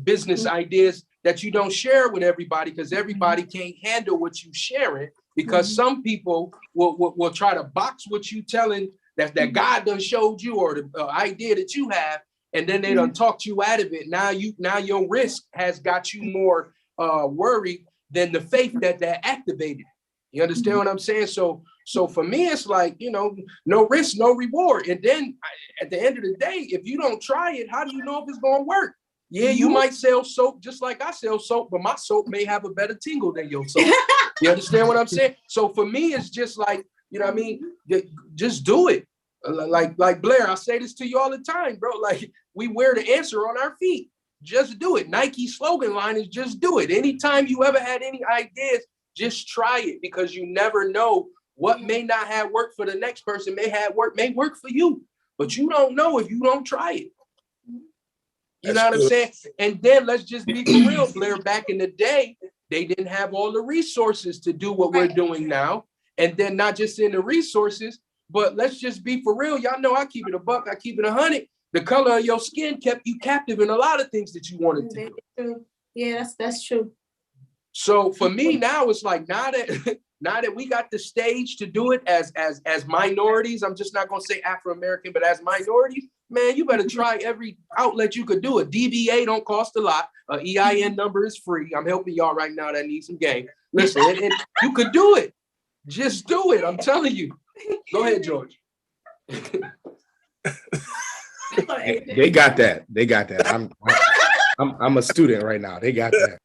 business ideas. that you don't share with everybody, because everybody can't handle what you sharing, because some people will try to box what you telling that God done showed you, or the idea that you have, and then they done talked you out of it. Now your risk has got you more worried than the faith that activated. You understand what I'm saying? So for me, it's like, no risk, no reward. And then at the end of the day, if you don't try it, how do you know if it's going to work? Yeah, you might sell soap just like I sell soap, but my soap may have a better tingle than your soap. You understand what I'm saying? So for me, it's just like, you know what I mean? Just do it. Like Blair, I say this to you all the time, bro. Like, we wear the answer on our feet. Just do it. Nike's slogan line is just do it. Anytime you ever had any ideas, just try it, because you never know what may not have worked for the next person may work for you, but you don't know if you don't try it. You know what I'm saying? And then let's just be for real, Blair. Back in the day, they didn't have all the resources to do what we're doing now. And then not just in the resources, but let's just be for real. Y'all know I keep it a buck, I keep it 100. The color of your skin kept you captive in a lot of things that you wanted to do. Yeah, that's true. So for me now, it's like, now that we got the stage to do it as minorities, I'm just not gonna say Afro-American, but as minorities, man, you better try every outlet you could do it. DBA don't cost a lot. EIN number is free. I'm helping y'all right now that need some game. Listen, and you could do it. Just do it. I'm telling you. Go ahead, George. They got that. They got that. I'm a student right now. They got that.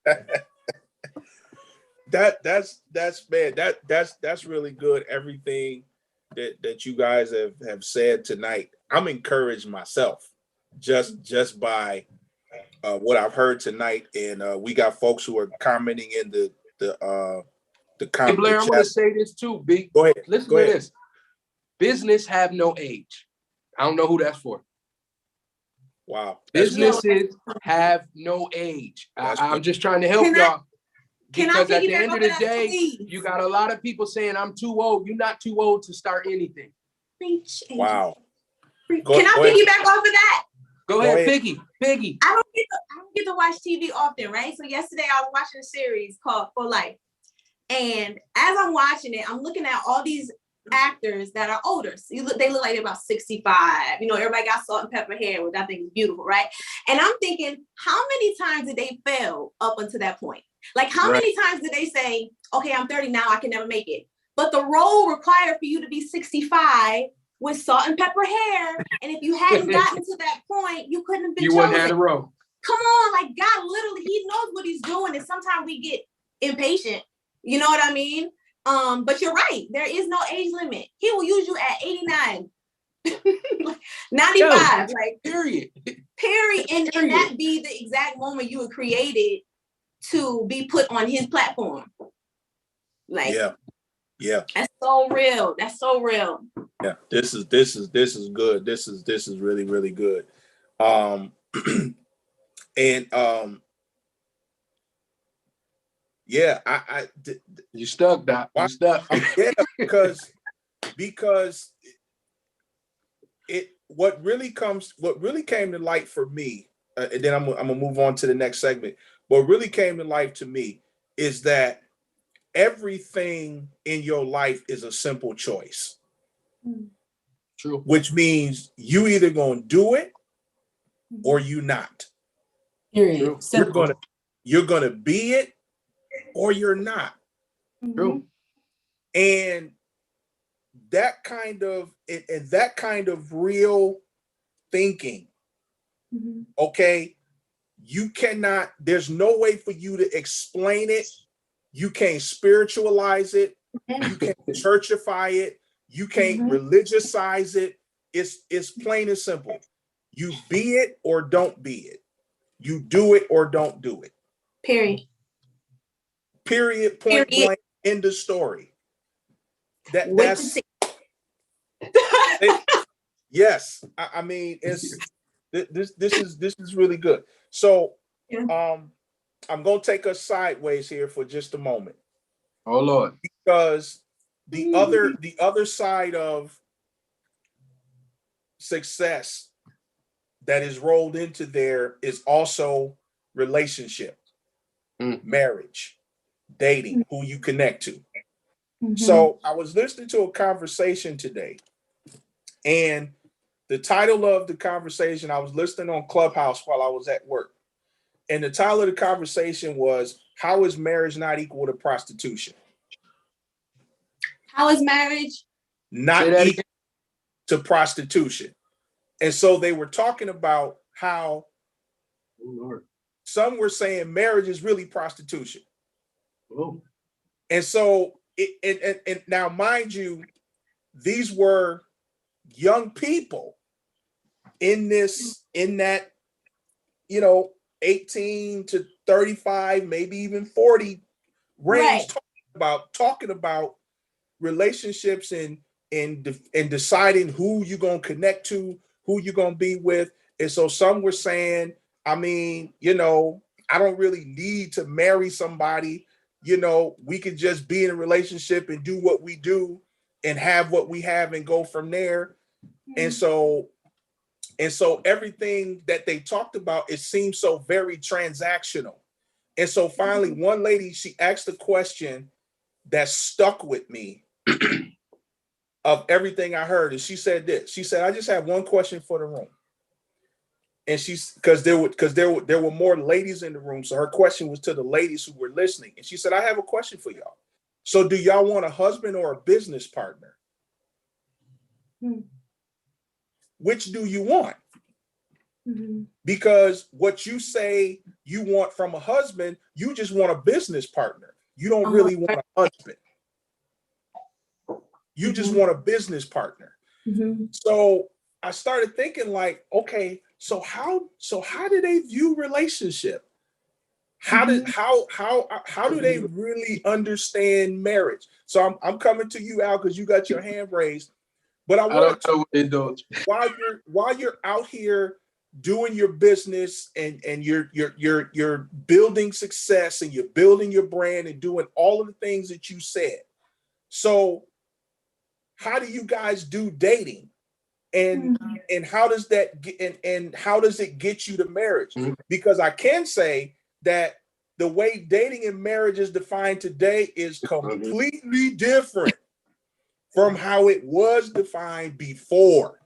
That's really good. Everything that you guys have said tonight, I'm encouraged myself just by what I've heard tonight, and we got folks who are commenting in the Hey, Blair, I want to say this too, B. Go ahead. Listen to this. Business have no age. I don't know who that's for. Wow. Businesses have no age. I'm just trying to help y'all. Because at the end of the day, you got a lot of people saying, I'm too old. You're not too old to start anything. Wow. Can I piggyback off of that? Go ahead, Piggy. I don't get to watch TV often, right? So yesterday I was watching a series called For Life. And as I'm watching it, I'm looking at all these actors that are older. So they look like they're about 65. Everybody got salt and pepper hair, which I think is beautiful, right? And I'm thinking, how many times did they fail up until that point? Like, how many times did they say, okay, I'm 30 now, I can never make it? But the role required for you to be 65 with salt and pepper hair. And if you hadn't gotten to that point, you couldn't have been chosen. You wouldn't have had a role. Come on, like, God literally, he knows what he's doing. And sometimes we get impatient. You know what I mean? But you're right. There is no age limit. He will use you at 89, 95, like period. And that be the exact moment you were created to be put on his platform. Like, yeah. That's so real. Yeah. This is good. This is really, really good. Yeah, you stuck, Doc. You stuck. Yeah, because what really came to light for me, and then I'm gonna move on to the next segment. What really came to light to me is that everything in your life is a simple choice. True. Which means you either gonna do it or you not. Period. You're gonna be it or you're not. True. And that kind of real thinking, okay, you cannot, there's no way for you to explain it. You can't spiritualize it. You can't churchify it. You can't religiousize it. It's plain and simple. You be it or don't be it. You do it or don't do it. Period. Point blank. End of story. That's yes. I mean, it's this is really good. So I'm gonna take us sideways here for just a moment. Oh Lord. Because the other side of success that is rolled into there is also relationship. marriage, dating, who you connect to. Mhm. So I was listening to a conversation today, and the title of the conversation, I was listening on Clubhouse while I was at work. And the title of the conversation was, how is marriage not equal to prostitution? How is marriage? Not equal to prostitution. And so they were talking about how some were saying marriage is really prostitution. Oh. And so, and now, mind you, these were young people in that, 18 to 35, maybe even 40 range, Right. talking about relationships and deciding who you're going to connect to, who you're going to be with. And so some were saying, I mean, I don't really need to marry somebody. We could just be in a relationship and do what we do and have what we have and go from there. And so everything that they talked about, it seems so very transactional. And so finally, one lady, she asked a question that stuck with me of everything I heard. And she said this. She said, I just have one question for the room. And because there were more ladies in the room. So her question was to the ladies who were listening. And she said, I have a question for y'all. So do y'all want a husband or a business partner? Which do you want? Because what you say you want from a husband, you just want a business partner. You don't really want a husband. You just want a business partner. So I started thinking like, okay, so how do they view relationship? How do they really understand marriage? So I'm coming to you, Al, because you got your hand raised. But I want to, while you're out here doing your business and you're building success and you're building your brand and doing all of the things that you said. So how do you guys do dating? And how does that get, and how does it get you to marriage? Because I can say that the way dating and marriage is defined today is completely different from how it was defined before.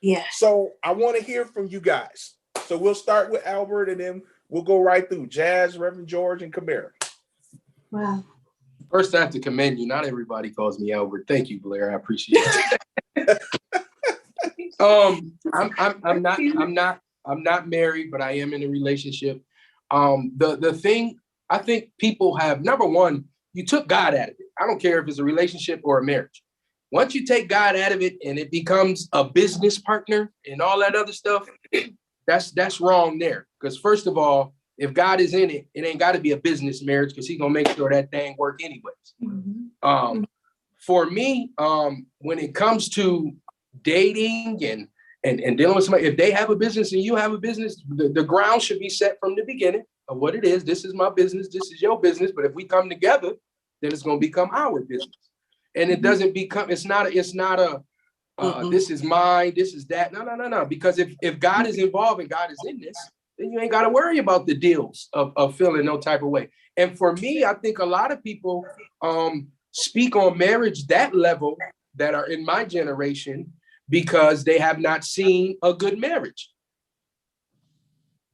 Yeah. So I want to hear from you guys. So we'll start with Albert and then we'll go right through Jazz, Reverend George, and Kamara. Wow. First, I have to commend you. Not everybody calls me Albert. Thank you, Blair. I appreciate it. I'm not married, but I am in a relationship. The thing I think people have, number one, you took God out of it. I don't care if it's a relationship or a marriage. Once you take God out of it and it becomes a business partner and all that other stuff, that's wrong there. Because first of all, if God is in it, it ain't got to be a business marriage because he's gonna make sure that thing work anyways. For me, when it comes to dating and dealing with somebody, if they have a business and you have a business, the ground should be set from the beginning of what it is. This is my business, this is your business. But if we come together, then it's gonna become our business. And it doesn't become, it's not a this is mine, this is that. No. Because if God is involved and God is in this, then you ain't got to worry about the deals of feeling no type of way. And for me, I think a lot of people speak on marriage that level that are in my generation because they have not seen a good marriage.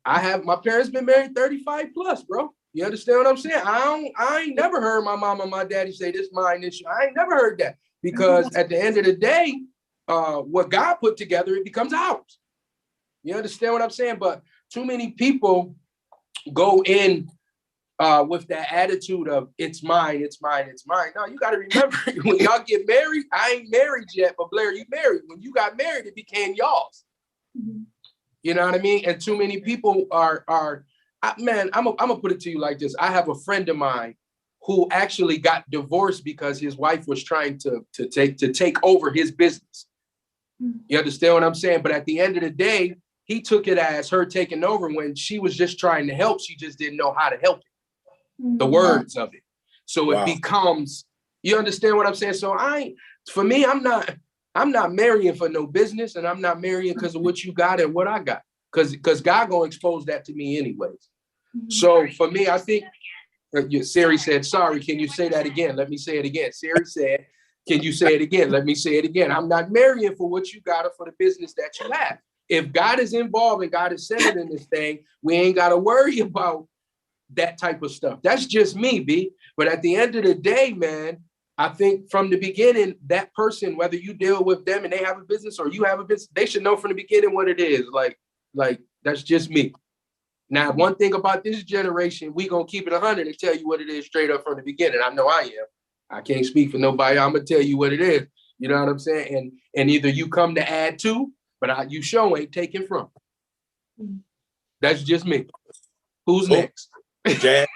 My parents been married 35 plus, bro. You understand what I'm saying? I ain't never heard my mom and my daddy say this mine, this. I ain't never heard that because at the end of the day, what God put together, it becomes ours. You understand what I'm saying? But too many people go in with that attitude of it's mine, it's mine, it's mine. No, you got to remember when y'all get married, I ain't married yet, but Blair, you married. When you got married, it became y'all's. You know what I mean? And too many people man, I'm gonna put it to you like this. I have a friend of mine who actually got divorced because his wife was trying to take over his business. You understand what I'm saying? But at the end of the day, he took it as her taking over when she was just trying to help. She just didn't know how to help it. The words of it. So it becomes, you understand what I'm saying? So I'm not marrying for no business, and I'm not marrying because of what you got and what I got. Because God gonna expose that to me anyways. So for me, I think Siri said, sorry, can you say that again? Let me say it again. Siri said, can you say it again? Let me say it again. I'm not marrying for what you got or for the business that you have. If God is involved and God is centered in this thing, we ain't got to worry about that type of stuff. That's just me, B. But at the end of the day, man, I think from the beginning, that person, whether you deal with them and they have a business or you have a business, they should know from the beginning what it is. Like that's just me. Now, one thing about this generation, we gonna keep it 100 and tell you what it is straight up from the beginning. I know I am. I can't speak for nobody. I'm gonna tell you what it is. You know what I'm saying? And either you come to add to, but you show ain't taken from. That's just me. Who's next? Jazz.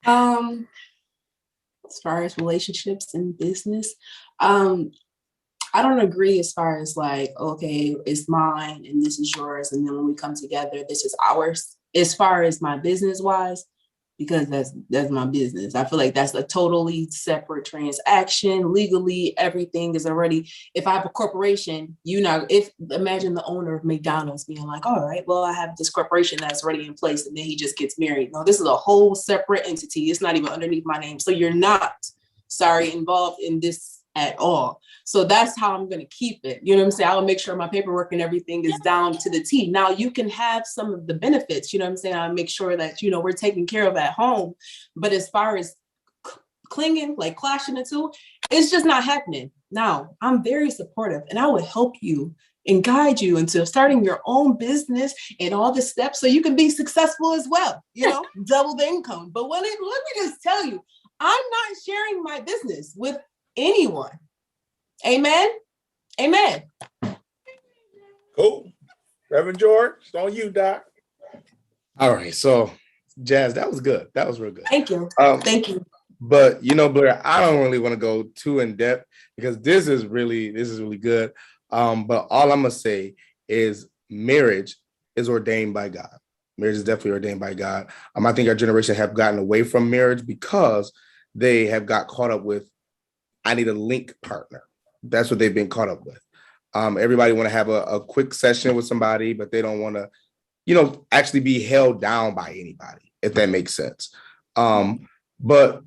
As far as relationships and business, I don't agree as far as like, okay, it's mine and this is yours. And then when we come together, this is ours. As far as my business wise, because that's my business. I feel like that's a totally separate transaction. Legally, everything is already, if I have a corporation, imagine the owner of McDonald's being like, all right, well, I have this corporation that's already in place and then he just gets married. No, this is a whole separate entity. It's not even underneath my name. So you're not, involved in this at all. So that's how I'm going to keep it. You know what I'm saying? I'll make sure my paperwork and everything is down to the T. Now you can have some of the benefits, you know what I'm saying? I'll make sure that, we're taken care of at home. But as far as clinging, like clashing the two, it's just not happening. Now, I'm very supportive and I would help you and guide you into starting your own business and all the steps so you can be successful as well, double the income. But let me just tell you, I'm not sharing my business with anyone. Amen. Amen. Cool. Reverend George, it's on you, Doc. All right. So, Jazz, that was good. That was real good. Thank you. Thank you. But Blair, I don't really want to go too in depth because this is really good. But all I'm gonna say is marriage is ordained by God. Marriage is definitely ordained by God. I think our generation have gotten away from marriage because they have got caught up with, I need a link partner. That's what they've been caught up with. Everybody want to have a quick session with somebody, but they don't want to, actually be held down by anybody, if that makes sense. But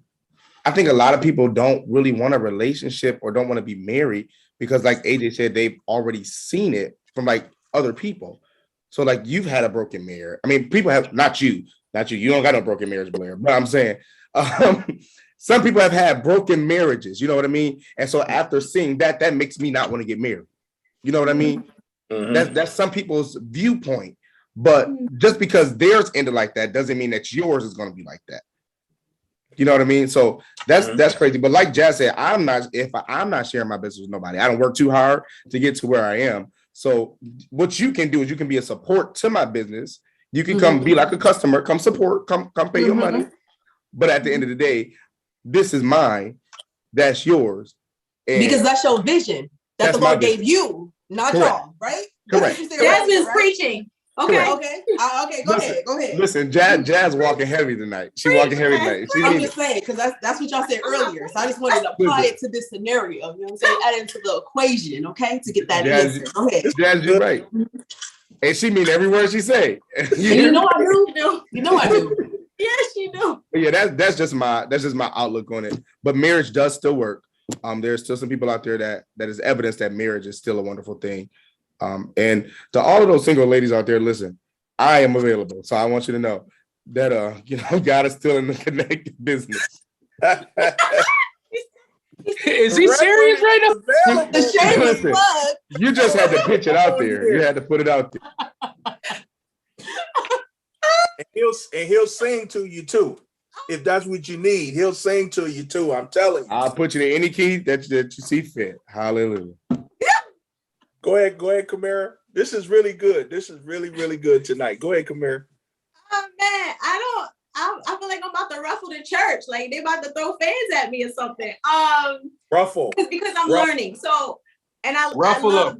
I think a lot of people don't really want a relationship or don't want to be married because, like AJ said, they've already seen it from like other people. So like you've had a broken marriage. I mean, people have, not you. You don't got no broken marriage, Blair. But I'm saying, some people have had broken marriages, you know what I mean? And so after seeing that makes me not want to get married. You know what I mean? Mm-hmm. That's some people's viewpoint. But just because theirs ended like that doesn't mean that yours is going to be like that. You know what I mean? So that's crazy. But like Jazz said, I'm not sharing my business with nobody. I don't work too hard to get to where I am. So what you can do is you can be a support to my business. You can come be like a customer, come support, come pay your money. But at the end of the day, this is mine. That's yours. Because that's your vision that the Lord gave you, not y'all, right? Correct. Jasmine's preaching. Okay. Correct. Okay. Go ahead. Listen, Jazz walking heavy tonight. She walking heavy tonight. I'm just saying, because that's what y'all said earlier. So I just wanted to apply it to this scenario. You know what I'm saying? Add it into the equation, okay? To get that answer. Go ahead. Jazz, you're right. And she mean every word she say. You know I do. You know I do. Yes, you do. Yeah, that's just my outlook on it. But marriage does still work. There's still some people out there that is evidence that marriage is still a wonderful thing. And to all of those single ladies out there, listen, I am available. So I want you to know that God is still in the connected business. Is he serious right now? The shameless plug. You just had to pitch it out there. You had to put it out there. And he'll sing to you too. If that's what you need, he'll sing to you too. I'm telling you. I'll put you in any key that you see fit. Hallelujah. Go ahead, Kamara. This is really good. This is really, really good tonight. Go ahead, Kamara. Oh man, I feel like I'm about to ruffle the church. Like they about to throw fans at me or something. Ruffle. Because I'm learning. So, and I love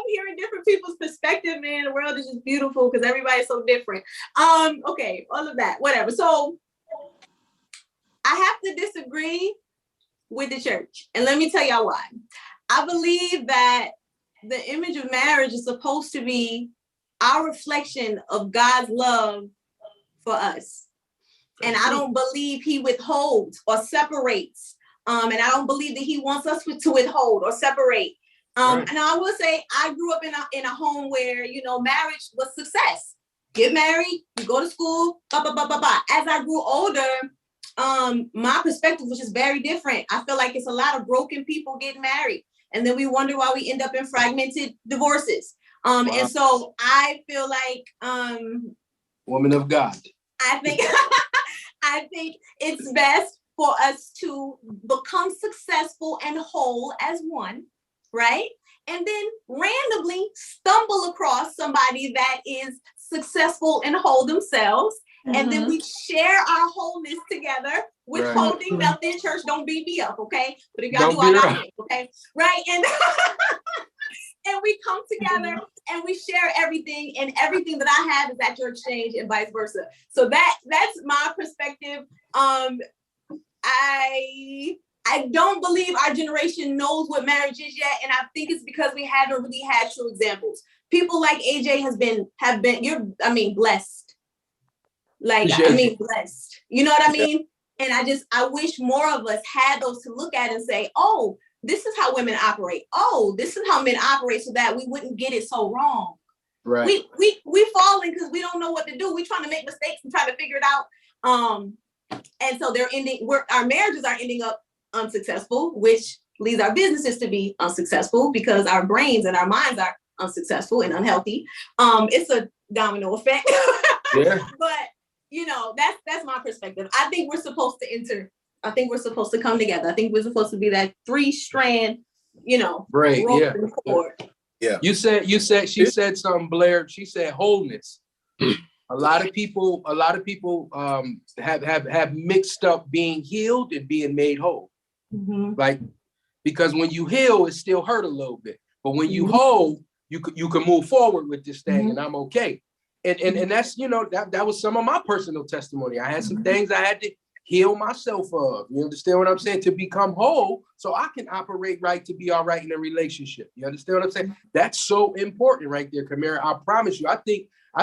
hearing different people's perspective, man. The world is just beautiful because everybody's so different. Okay, all of that, whatever. So I have to disagree with the church. And let me tell y'all why. I believe that the image of marriage is supposed to be our reflection of God's love for us. And I don't believe he withholds or separates. And I don't believe that he wants us to withhold or separate. Right. And I will say, I grew up in a home where, you know, marriage was success. Get married, you go to school, blah, blah, blah, blah, blah. As I grew older, my perspective was just very different. I feel like it's a lot of broken people getting married. And then we wonder why we end up in fragmented divorces. Wow. And so I feel like Woman of God. I think I think it's best for us to become successful and whole as one, right? And then randomly stumble across somebody that is successful and whole themselves. And then we share our wholeness together, withholding nothing. Church, don't beat me up, okay? But if y'all do, I got it, okay? Right? And and we come together and we share everything, and everything that I have is at your exchange and vice versa. So that's my perspective. I don't believe our generation knows what marriage is yet, and I think it's because we haven't really had true examples. People like AJ have been blessed. Like, blessed. You know what I mean? And I wish more of us had those to look at and say, oh, this is how women operate. Oh, this is how men operate, so that we wouldn't get it so wrong. Right. We falling because we don't know what to do. We trying to make mistakes and try to figure it out. And so our marriages are ending up unsuccessful, which leads our businesses to be unsuccessful because our brains and our minds are unsuccessful and unhealthy. It's a domino effect. Yeah. But you know, that's my perspective. I think we're supposed to come together. I think we're supposed to be that 3-strand, you know, right. Yeah. Cord. Yeah. She said something, Blair. She said wholeness. A lot of people have mixed up being healed and being made whole. Mm-hmm. Like, because when you heal, it still hurt a little bit. But when you whole, you can move forward with this thing, and I'm okay. And that's, you know, that was some of my personal testimony. I had some things I had to heal myself of. You understand what I'm saying? To become whole, so I can operate right, to be all right in a relationship. You understand what I'm saying? That's so important right there, Kamara. I promise you. I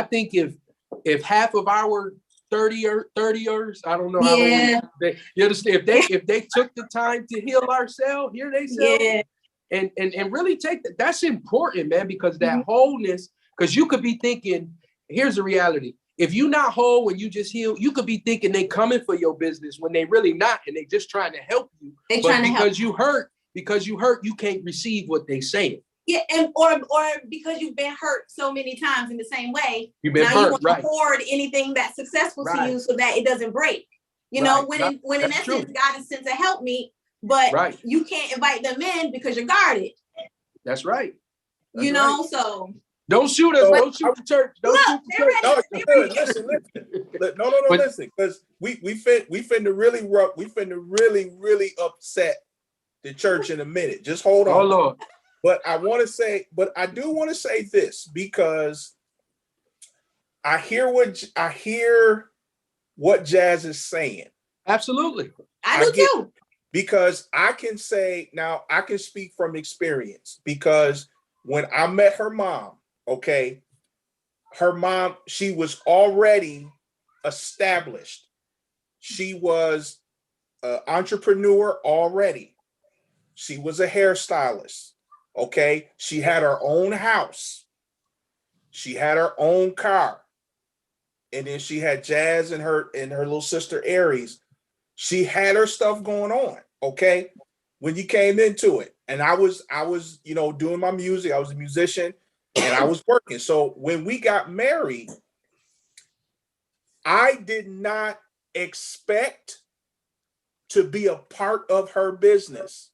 think if half of our 30ers, I don't know how long you understand, if they took the time to heal ourselves, hear themselves, and really take that's important, man, because that wholeness, because you could be thinking, here's the reality. If you're not whole when you just heal, you could be thinking they coming for your business when they really not, and they just trying to help you. Because you hurt, you can't receive what they saying. Yeah, and or because you've been hurt so many times in the same way, you've been now hurt, you want to hoard anything that's successful to you so that it doesn't break. You know, when in essence, God is sent to help me, but you can't invite them in because you're guarded. That's right. You know, so don't shoot us. Don't shoot the church. Don't shoot the church. No, listen. No, listen, because we finna really upset the church in a minute. Just hold on. Oh Lord. But I do want to say this, because I hear what Jazz is saying. Absolutely. I do too. Because I can speak from experience, because when I met her mom, she was already established. She was an entrepreneur already. She was a hairstylist. Okay. She had her own house. She had her own car. And then she had Jazz and her little sister Aries. She had her stuff going on. Okay. When you came into it, and I was, you know, doing my music. I was a musician and I was working. So when we got married, I did not expect to be a part of her business.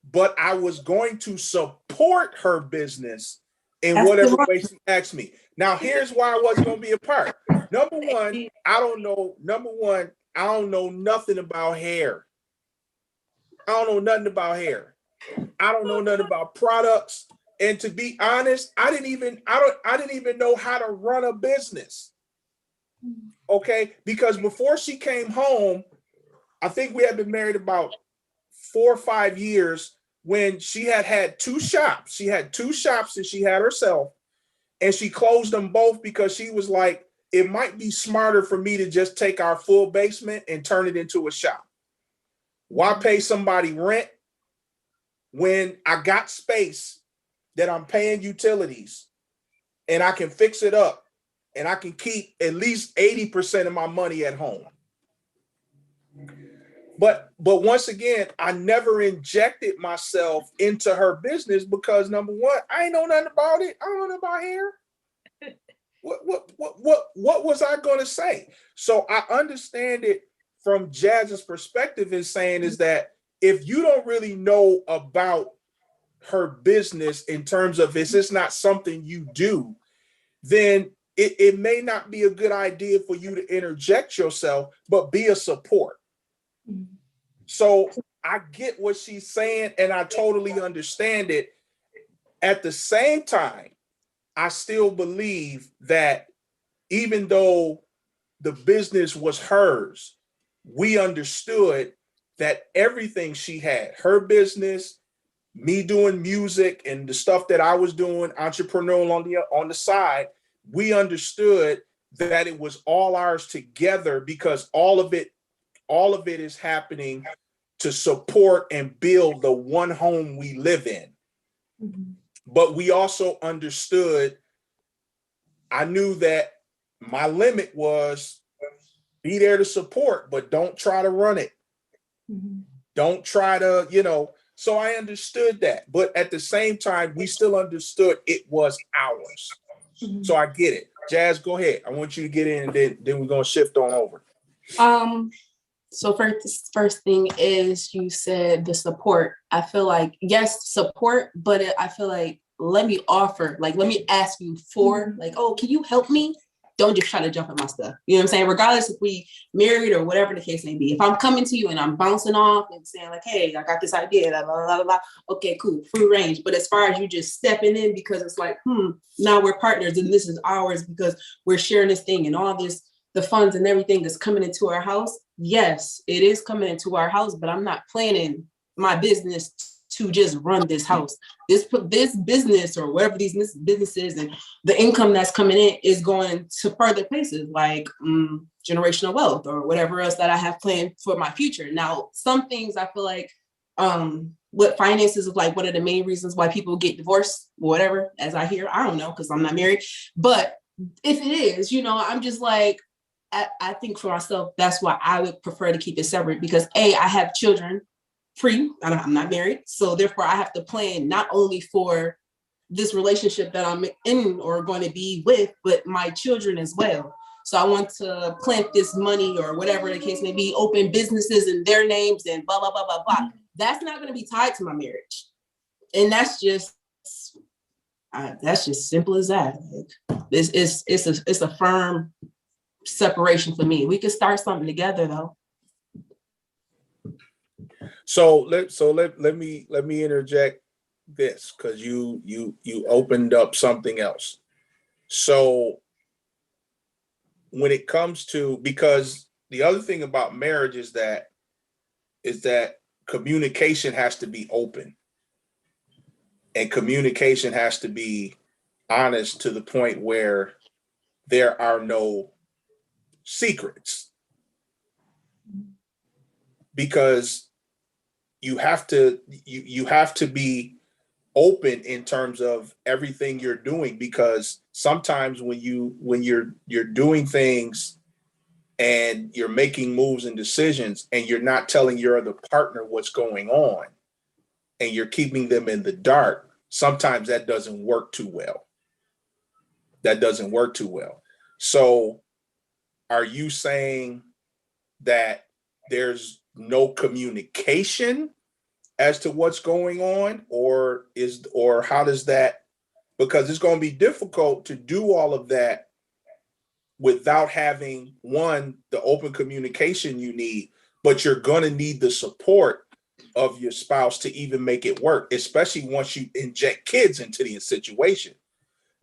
But I was going to support her business in whatever way she asked me. Now, here's why I wasn't going to be a part. Number one, I don't know nothing about hair. I don't know nothing about hair. I don't know nothing about products. And to be honest, I didn't even know how to run a business. Okay, because before she came home, I think we had been married about 4 or 5 years, when she had 2 shops. She had 2 shops that she had herself. And she closed them both because she was like, it might be smarter for me to just take our full basement and turn it into a shop. Why pay somebody rent when I got space that I'm paying utilities and I can fix it up and I can keep at least 80% of my money at home? But once again, I never injected myself into her business because number one, I ain't know nothing about it. I don't know nothing about hair. What was I going to say? So I understand it from Jazz's perspective is saying is that if you don't really know about her business in terms of is this not something you do, then it may not be a good idea for you to interject yourself, but be a support. So I get what she's saying and I totally understand it. At the same time, I still believe that even though the business was hers, we understood that everything she had, her business, me doing music and the stuff that I was doing, entrepreneurial on the side, we understood that it was all ours together because all of it is happening to support and build the one home we live in. Mm-hmm. But we also understood, I knew that my limit was be there to support, but don't try to run it. Mm-hmm. Don't try to, so I understood that. But at the same time, we still understood it was ours. Mm-hmm. So I get it. Jazz, go ahead. I want you to get in and then we're going to shift on over. So first thing is you said the support. I feel like, yes, support, but I feel like let me ask you for like, oh, can you help me? Don't just try to jump at my stuff. You know what I'm saying? Regardless if we married or whatever the case may be. If I'm coming to you and I'm bouncing off and saying like, hey, I got this idea, blah, blah, blah, blah. Okay, cool, free range. But as far as you just stepping in because it's like, now we're partners and this is ours because we're sharing this thing and all this, the funds and everything is coming into our house. Yes, it is coming into our house, but I'm not planning my business to just run this house. This business or whatever these businesses and the income that's coming in is going to further places like generational wealth or whatever else that I have planned for my future. Now, some things I feel like what finances is like one of the main reasons why people get divorced, whatever, as I hear. I don't know because I'm not married. But if it is, I'm just like, I think for myself, that's why I would prefer to keep it separate because I have children free. I'm not married. So therefore I have to plan not only for this relationship that I'm in or going to be with, but my children as well. So I want to plant this money or whatever the case may be, open businesses in their names and blah, blah, blah, blah, blah. That's not going to be tied to my marriage. And that's just simple as that. It's a firm separation for me. We could start something together though. So let me interject this because you opened up something else. So when it comes to, because the other thing about marriage is that communication has to be open and communication has to be honest to the point where there are no secrets, because you have to be open in terms of everything you're doing, because sometimes when you're doing things and you're making moves and decisions and you're not telling your other partner what's going on and you're keeping them in the dark, sometimes that doesn't work too well. So are you saying that there's no communication as to what's going on, or how does that, because it's going to be difficult to do all of that without having, one, the open communication you need, but you're going to need the support of your spouse to even make it work, especially once you inject kids into the situation.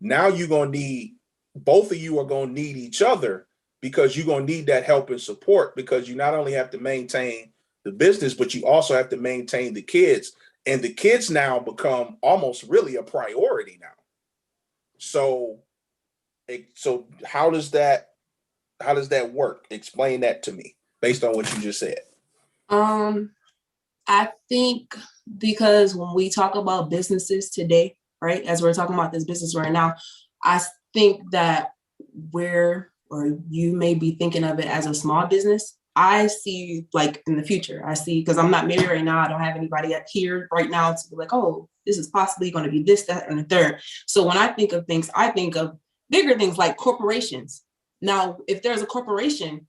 Now you're going to need, both of you are going to need each other, because you're going to need that help and support, because you not only have to maintain the business, but you also have to maintain the kids. And the kids now become almost really a priority now. So, so how does that work? Explain that to me based on what you just said. I think because when we talk about businesses today, right, as we're talking about this business right now, I think that you may be thinking of it as a small business. I see like in the future, because I'm not married right now. I don't have anybody here right now to be like, oh, this is possibly going to be this, that, and the third. So when I think of things, I think of bigger things like corporations. Now, if there's a corporation,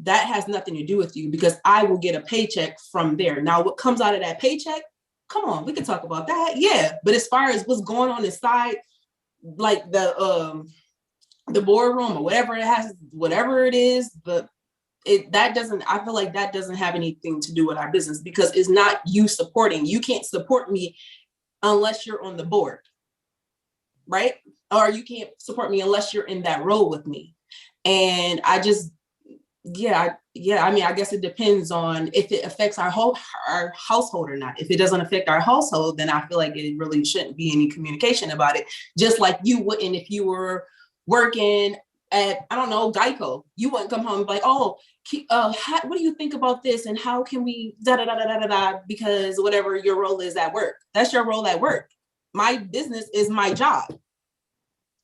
that has nothing to do with you because I will get a paycheck from there. Now, what comes out of that paycheck? Come on, we can talk about that. Yeah. But as far as what's going on inside, like the boardroom or whatever it is, I feel like that doesn't have anything to do with our business because it's not you supporting. You can't support me unless you're on the board, right? Or you can't support me unless you're in that role with me. And I just, I mean, I guess it depends on if it affects our household or not. If it doesn't affect our household, then I feel like it really shouldn't be any communication about it. Just like you wouldn't if you were working at, I don't know, Geico. You wouldn't come home and be like, oh, what do you think about this? And how can we because whatever your role is at work, that's your role at work. My business is my job.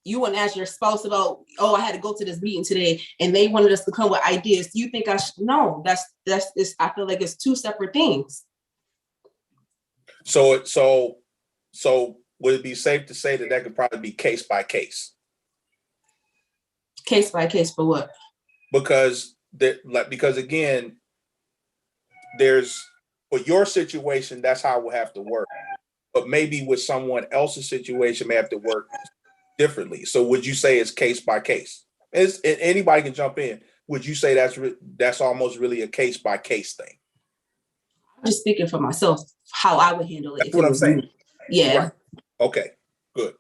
You wouldn't ask your spouse about, oh, I had to go to this meeting today and they wanted us to come with ideas. Do you think no, I feel like it's two separate things. So would it be safe to say that could probably be case by case? Case by case for what? Because again, there's, for your situation, that's how it will have to work. But maybe with someone else's situation may have to work differently. So would you say it's case by case? Anybody can jump in. Would you say that's almost really a case by case thing? I'm just speaking for myself, how I would handle it. That's what I'm saying. Me. Yeah. Right. Okay, good.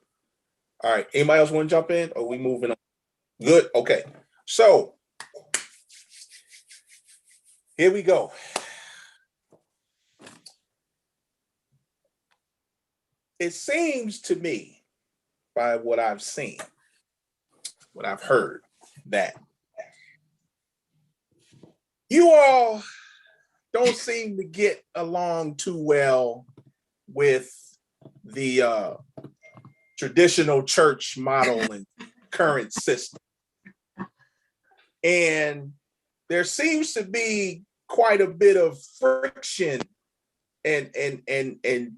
All right. Anybody else want to jump in or are we moving on? Good. Okay. So here we go. It seems to me, by what I've seen, what I've heard, that you all don't seem to get along too well with the traditional church model and current system. And there seems to be quite a bit of friction and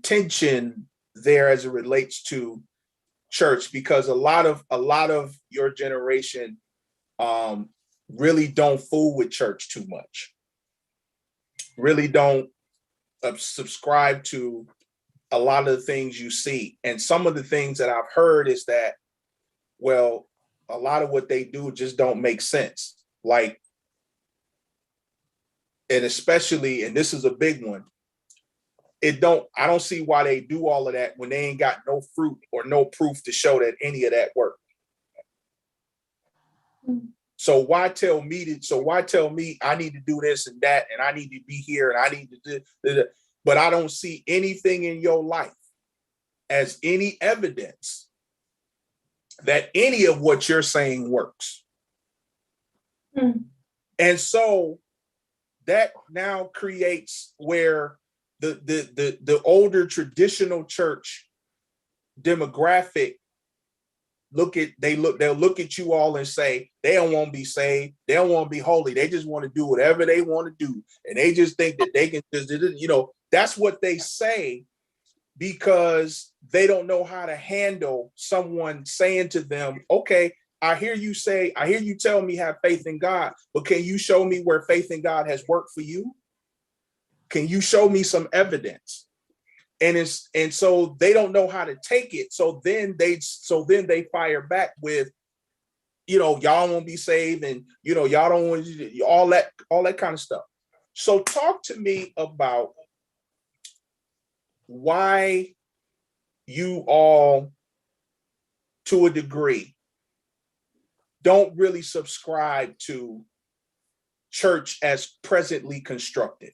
tension there as it relates to church, because a lot of your generation really don't fool with church too much, really don't subscribe to a lot of the things you see. And some of the things that I've heard is that, well, a lot of what they do just don't make sense. Like, and especially, and this is a big one, I don't see why they do all of that when they ain't got no fruit or no proof to show that any of that worked. So why tell me I need to do this and that, and I need to be here and I need to do this, but I don't see anything in your life as any evidence that any of what you're saying works. And so that now creates where the older traditional church demographic they'll look at you all and say they don't want to be saved, they don't want to be holy, they just want to do whatever they want to do, and they just think that they can just, that's what they say, because they don't know how to handle someone saying to them, okay, I hear you tell me have faith in God, but can you show me where faith in God has worked for you? Can you show me some evidence? And so they don't know how to take it. So then they fire back with, y'all won't be saved, and y'all don't want to do all that kind of stuff. So talk to me about why you all, to a degree, don't really subscribe to church as presently constructed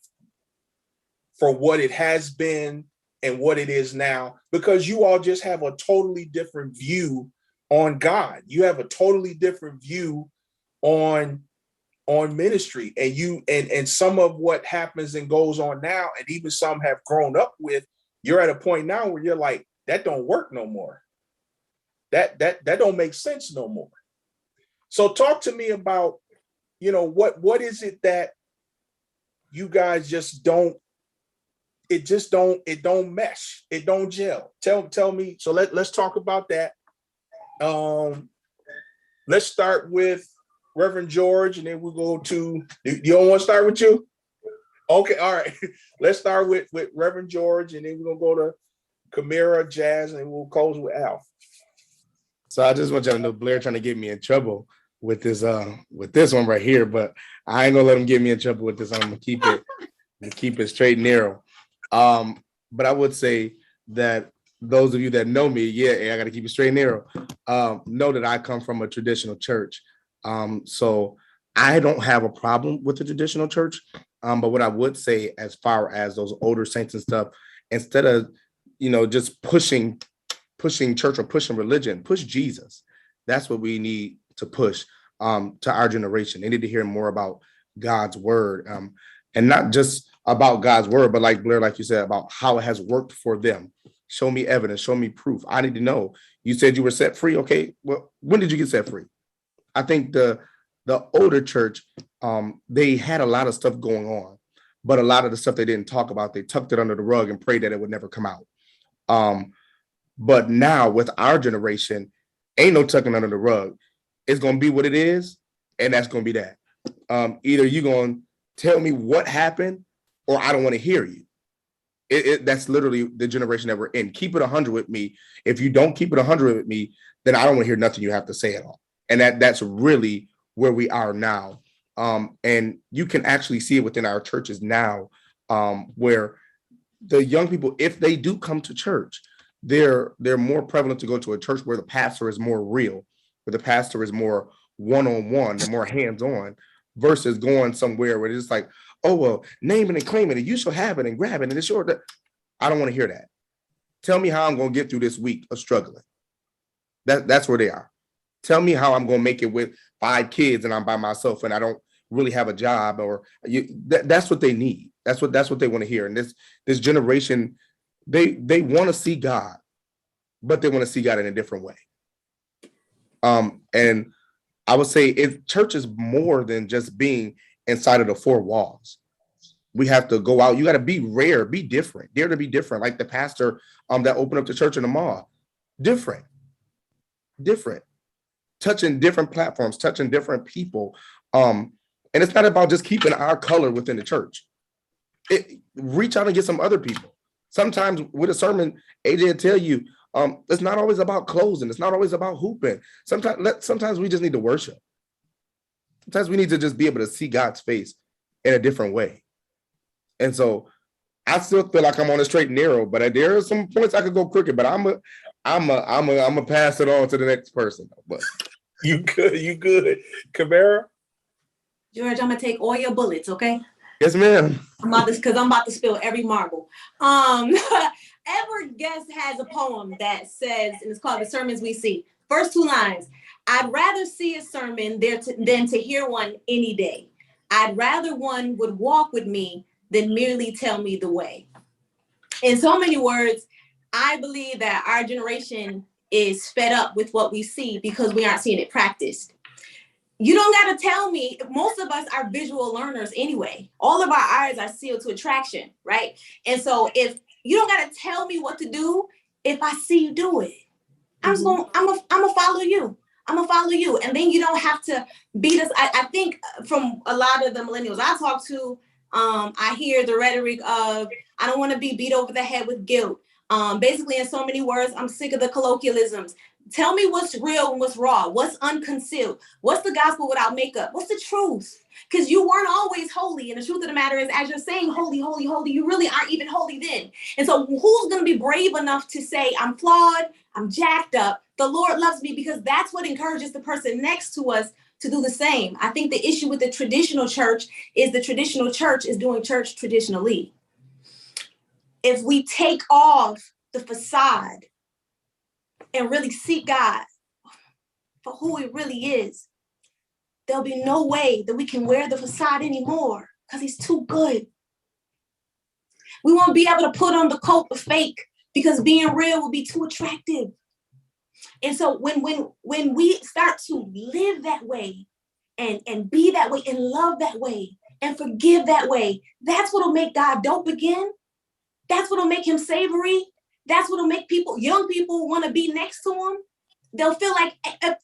for what it has been and what it is now, because you all just have a totally different view on God. You have a totally different view on ministry, and some of what happens and goes on now, and even some have grown up with, you're at a point now where you're like, that don't work no more. That don't make sense no more. So talk to me about, what is it that you guys just don't, it don't mesh, it don't gel. Tell me. So let's talk about that. Let's start with Reverend George, and then we'll go to, you don't want to start with you? Okay, all right. Let's start with Reverend George, and then we're gonna go to Kamira, Jazz, and we'll close with Al. So I just want y'all to know Blair trying to get me in trouble with this one right here, but I ain't gonna let him get me in trouble with this. I'm gonna keep it straight and narrow. But I would say that those of you that know me, I gotta keep it straight and narrow, know that I come from a traditional church. So I don't have a problem with the traditional church. But what I would say, as far as those older saints and stuff, instead of, just pushing church or pushing religion, push Jesus. That's what we need to push to our generation. They need to hear more about God's word, and not just about God's word, but like Blair, like you said, about how it has worked for them. Show me evidence, show me proof. I need to know. You said you were set free. Okay, well, when did you get set free? I think the older church, they had a lot of stuff going on, but a lot of the stuff they didn't talk about, they tucked it under the rug and prayed that it would never come out. But now with our generation, ain't no tucking under the rug. It's going to be what it is, and that's going to be that. Either you're going to tell me what happened, or I don't want to hear you. That's literally the generation that we're in. Keep it 100 with me. If you don't keep it 100 with me, then I don't want to hear nothing you have to say at all. And that's really where we are now. And you can actually see it within our churches now, where the young people, if they do come to church, they're more prevalent to go to a church where the pastor is more real, where the pastor is more one-on-one and more hands-on, versus going somewhere where it's just like, oh, well, name it and claim it, and you shall have it and grab it, and it's yours. I don't want to hear that. Tell me how I'm going to get through this week of struggling. That's where they are. Tell me how I'm going to make it with 5 kids and I'm by myself and I don't really have a job, or that's what they need. That's what they want to hear. And this generation, they want to see God, but they want to see God in a different way. And I would say if church is more than just being inside of the 4 walls. We have to go out. You got to be rare, be different, dare to be different. Like the pastor that opened up the church in the mall. Different, touching different platforms, touching different people. And it's not about just keeping our color within the church. Reach out and get some other people. Sometimes with a sermon, AJ will tell you, it's not always about closing. It's not always about hooping. Sometimes we just need to worship. Sometimes we need to just be able to see God's face in a different way. And so I still feel like I'm on a straight and narrow, but there are some points I could go crooked, but I'm a pass it on to the next person. But you good. Kamara? George, I'm gonna take all your bullets, okay? Yes, ma'am. I'm about to spill every marble. Every guest has a poem that says, and it's called The Sermons We See. First 2 lines. I'd rather see a sermon than to hear one any day. I'd rather one would walk with me than merely tell me the way. In so many words, I believe that our generation is fed up with what we see because we aren't seeing it practiced. You don't got to tell me, most of us are visual learners anyway. All of our eyes are sealed to attraction, right? And so if you don't got to tell me what to do, if I see you do it, I'm gonna follow you. I'm gonna follow you. And then you don't have to beat us. I think from a lot of the millennials I talk to, I hear the rhetoric of, I don't want to be beat over the head with guilt. Basically, in so many words, I'm sick of the colloquialisms. Tell me what's real and what's raw, what's unconcealed, what's the gospel without makeup, what's the truth? Because you weren't always holy. And the truth of the matter is, as you're saying holy, holy, holy, you really aren't even holy then. And so who's going to be brave enough to say, I'm flawed, I'm jacked up, the Lord loves me, because that's what encourages the person next to us to do the same. I think the issue with the traditional church is the traditional church is doing church traditionally. If we take off the facade and really seek God, for who he really is, there'll be no way that we can wear the facade anymore because he's too good. We won't be able to put on the coat of fake because being real will be too attractive. And so when we start to live that way and be that way and love that way and forgive that way, that's what'll make God dope again. That's what'll make him savory. That's what'll make young people want to be next to him. They'll feel like,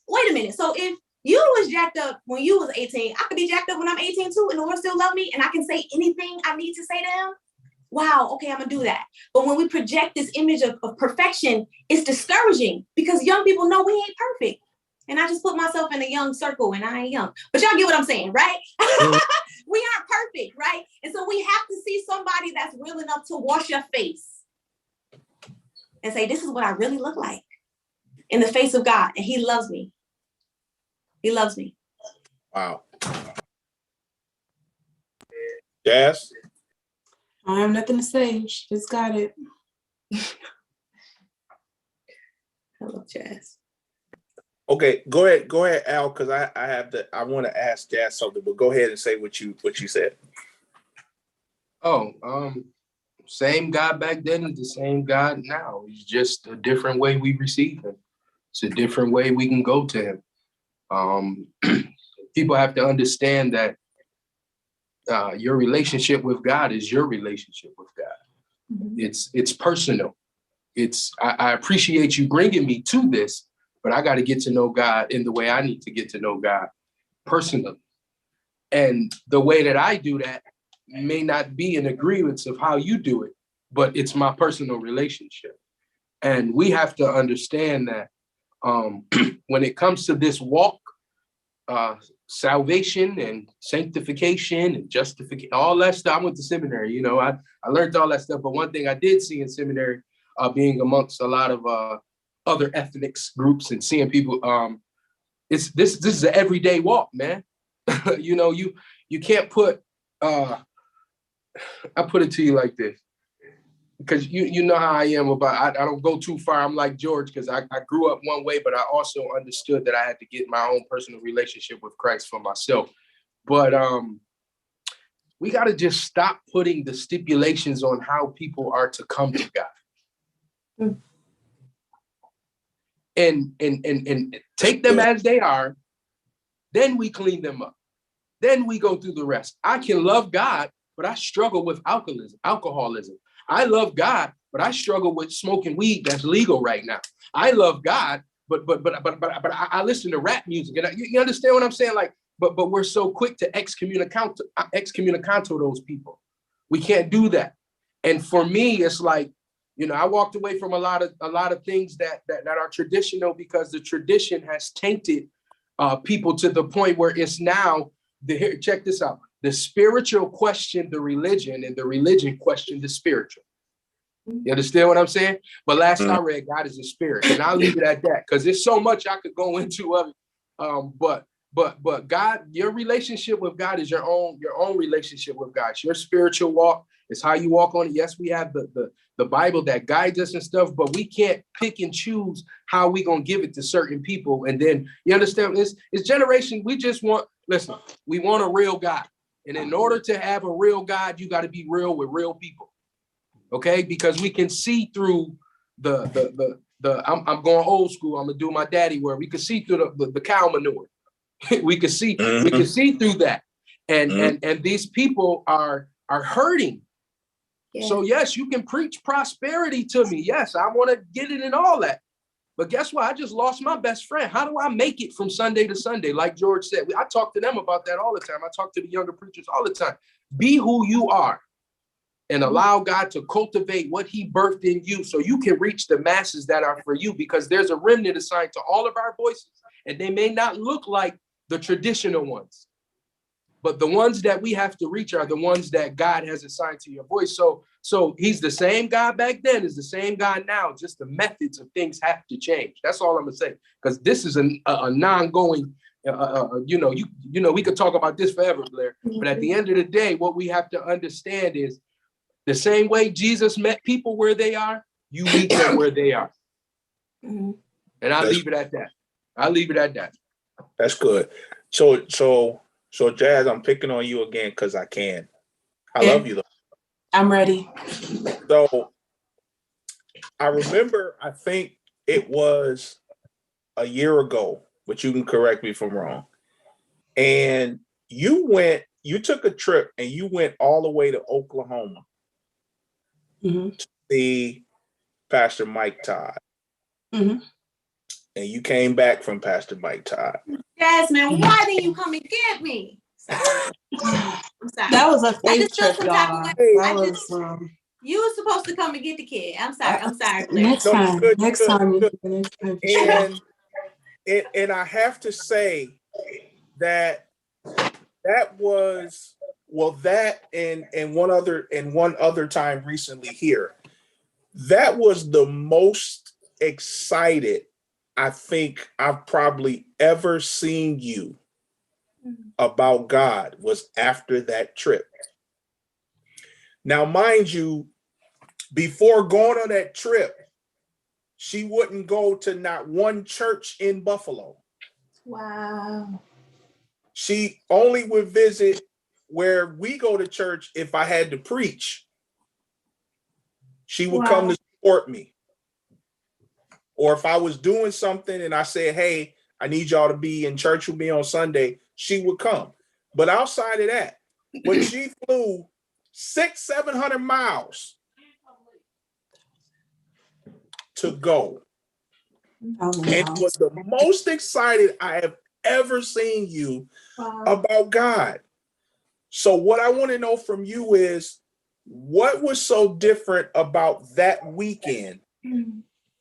wait a minute. So if you was jacked up when you was 18, I could be jacked up when I'm 18 too, and the Lord still love me, and I can say anything I need to say to him. Wow, okay, I'm gonna do that. But when we project this image of perfection, it's discouraging because young people know we ain't perfect. And I just put myself in a young circle and I ain't young. But y'all get what I'm saying, right? We aren't perfect, right? And so we have to see somebody that's real enough to wash your face and say, this is what I really look like in the face of God. And he loves me. He loves me. Wow. Yes. I have nothing to say. She just got it. Hello, Jazz. Okay, go ahead, Al, because I want to ask Jazz something, but go ahead and say what you said. Same God back then is the same God now. It's just a different way we receive him. It's a different way we can go to him. People have to understand that your relationship with God is your relationship with God. Mm-hmm. It's personal. I appreciate you bringing me to this, but I got to get to know God in the way I need to get to know God personally. And the way that I do that may not be in agreement of how you do it, but it's my personal relationship. And we have to understand that when it comes to this walk, salvation and sanctification and justification, all that stuff. I went to seminary, you know, I learned all that stuff. But one thing I did see in seminary, being amongst a lot of other ethnic groups and seeing people, this is an everyday walk, man. You know, you can't put, I put it to you like this, because you know how I am about, I don't go too far. I'm like George, because I grew up one way, but I also understood that I had to get my own personal relationship with Christ for myself. But we got to just stop putting the stipulations on how people are to come to God. And take them as they are, then we clean them up. Then we go through the rest. I can love God, but I struggle with alcoholism. I love God, but I struggle with smoking weed that's legal right now. I love God, but I listen to rap music, and you understand what I'm saying? Like, but we're so quick to excommunicado those people. We can't do that. And for me, it's like, you know, I walked away from a lot of things that are traditional because the tradition has tainted people to the point where it's now check this out. The spiritual question the religion, and the religion question the spiritual. You understand what I'm saying? But last I read, God is a spirit, and I'll leave it at that because there's so much I could go into of it. But God, your relationship with God is your own relationship with God. It's your spiritual walk. It's how you walk on it. Yes, we have the Bible that guides us and stuff, but we can't pick and choose how we gonna give it to certain people. And then you understand this generation. We just want. Listen, we want a real God. And in order to have a real God, you got to be real with real people. Okay? Because we can see through I'm going old school. I'm gonna do my daddy where we can see through the cow manure. we can see through that. And these people are hurting. Yeah. So yes, you can preach prosperity to me. Yes, I want to get it and all that. But guess what? I just lost my best friend. How do I make it from Sunday to Sunday? Like George said, I talk to them about that all the time. I talk to the younger preachers all the time. Be who you are and allow God to cultivate what he birthed in you so you can reach the masses that are for you, because there's a remnant assigned to all of our voices, and they may not look like the traditional ones, but the ones that we have to reach are the ones that God has assigned to your voice. So he's the same God back then is the same God now. Just the methods of things have to change. That's all I'm gonna say, because this is a non-going. We could talk about this forever, Blair. But at the end of the day, what we have to understand is the same way Jesus met people where they are, you meet them where they are. And I'll leave it at that. I'll leave it at that. That's good. So Jazz, I'm picking on you again because I can. I Okay. love you though. I'm ready. So I remember, I think it was a year ago, but you can correct me if I'm wrong. And you took a trip and you went all the way to Oklahoma Mm-hmm. to see Pastor Mike Todd. Mm-hmm. And you came back from Pastor Mike Todd. Jasmine, why didn't you come and get me? Sorry. I'm sorry. That was a I faith just feel trip, some type of y'all. way. That I was just, you were supposed to come and get the kid. I'm sorry. I'm sorry. Blair. next No, you time. good, you Next good, time. you good. Next time for sure. And I have to say that was, well, that and one other time recently here, that was the most excited I think I've probably ever seen you about God was after that trip. Now, mind you, before going on that trip, she wouldn't go to not one church in Buffalo. Wow. She only would visit where we go to church if I had to preach. She would come to support me. Or if I was doing something and I said, hey, I need y'all to be in church with me on Sunday, she would come. But outside of that, when she flew 600-700 miles to go, and was the most excited I have ever seen you about God. So what I want to know from you is, what was so different about that weekend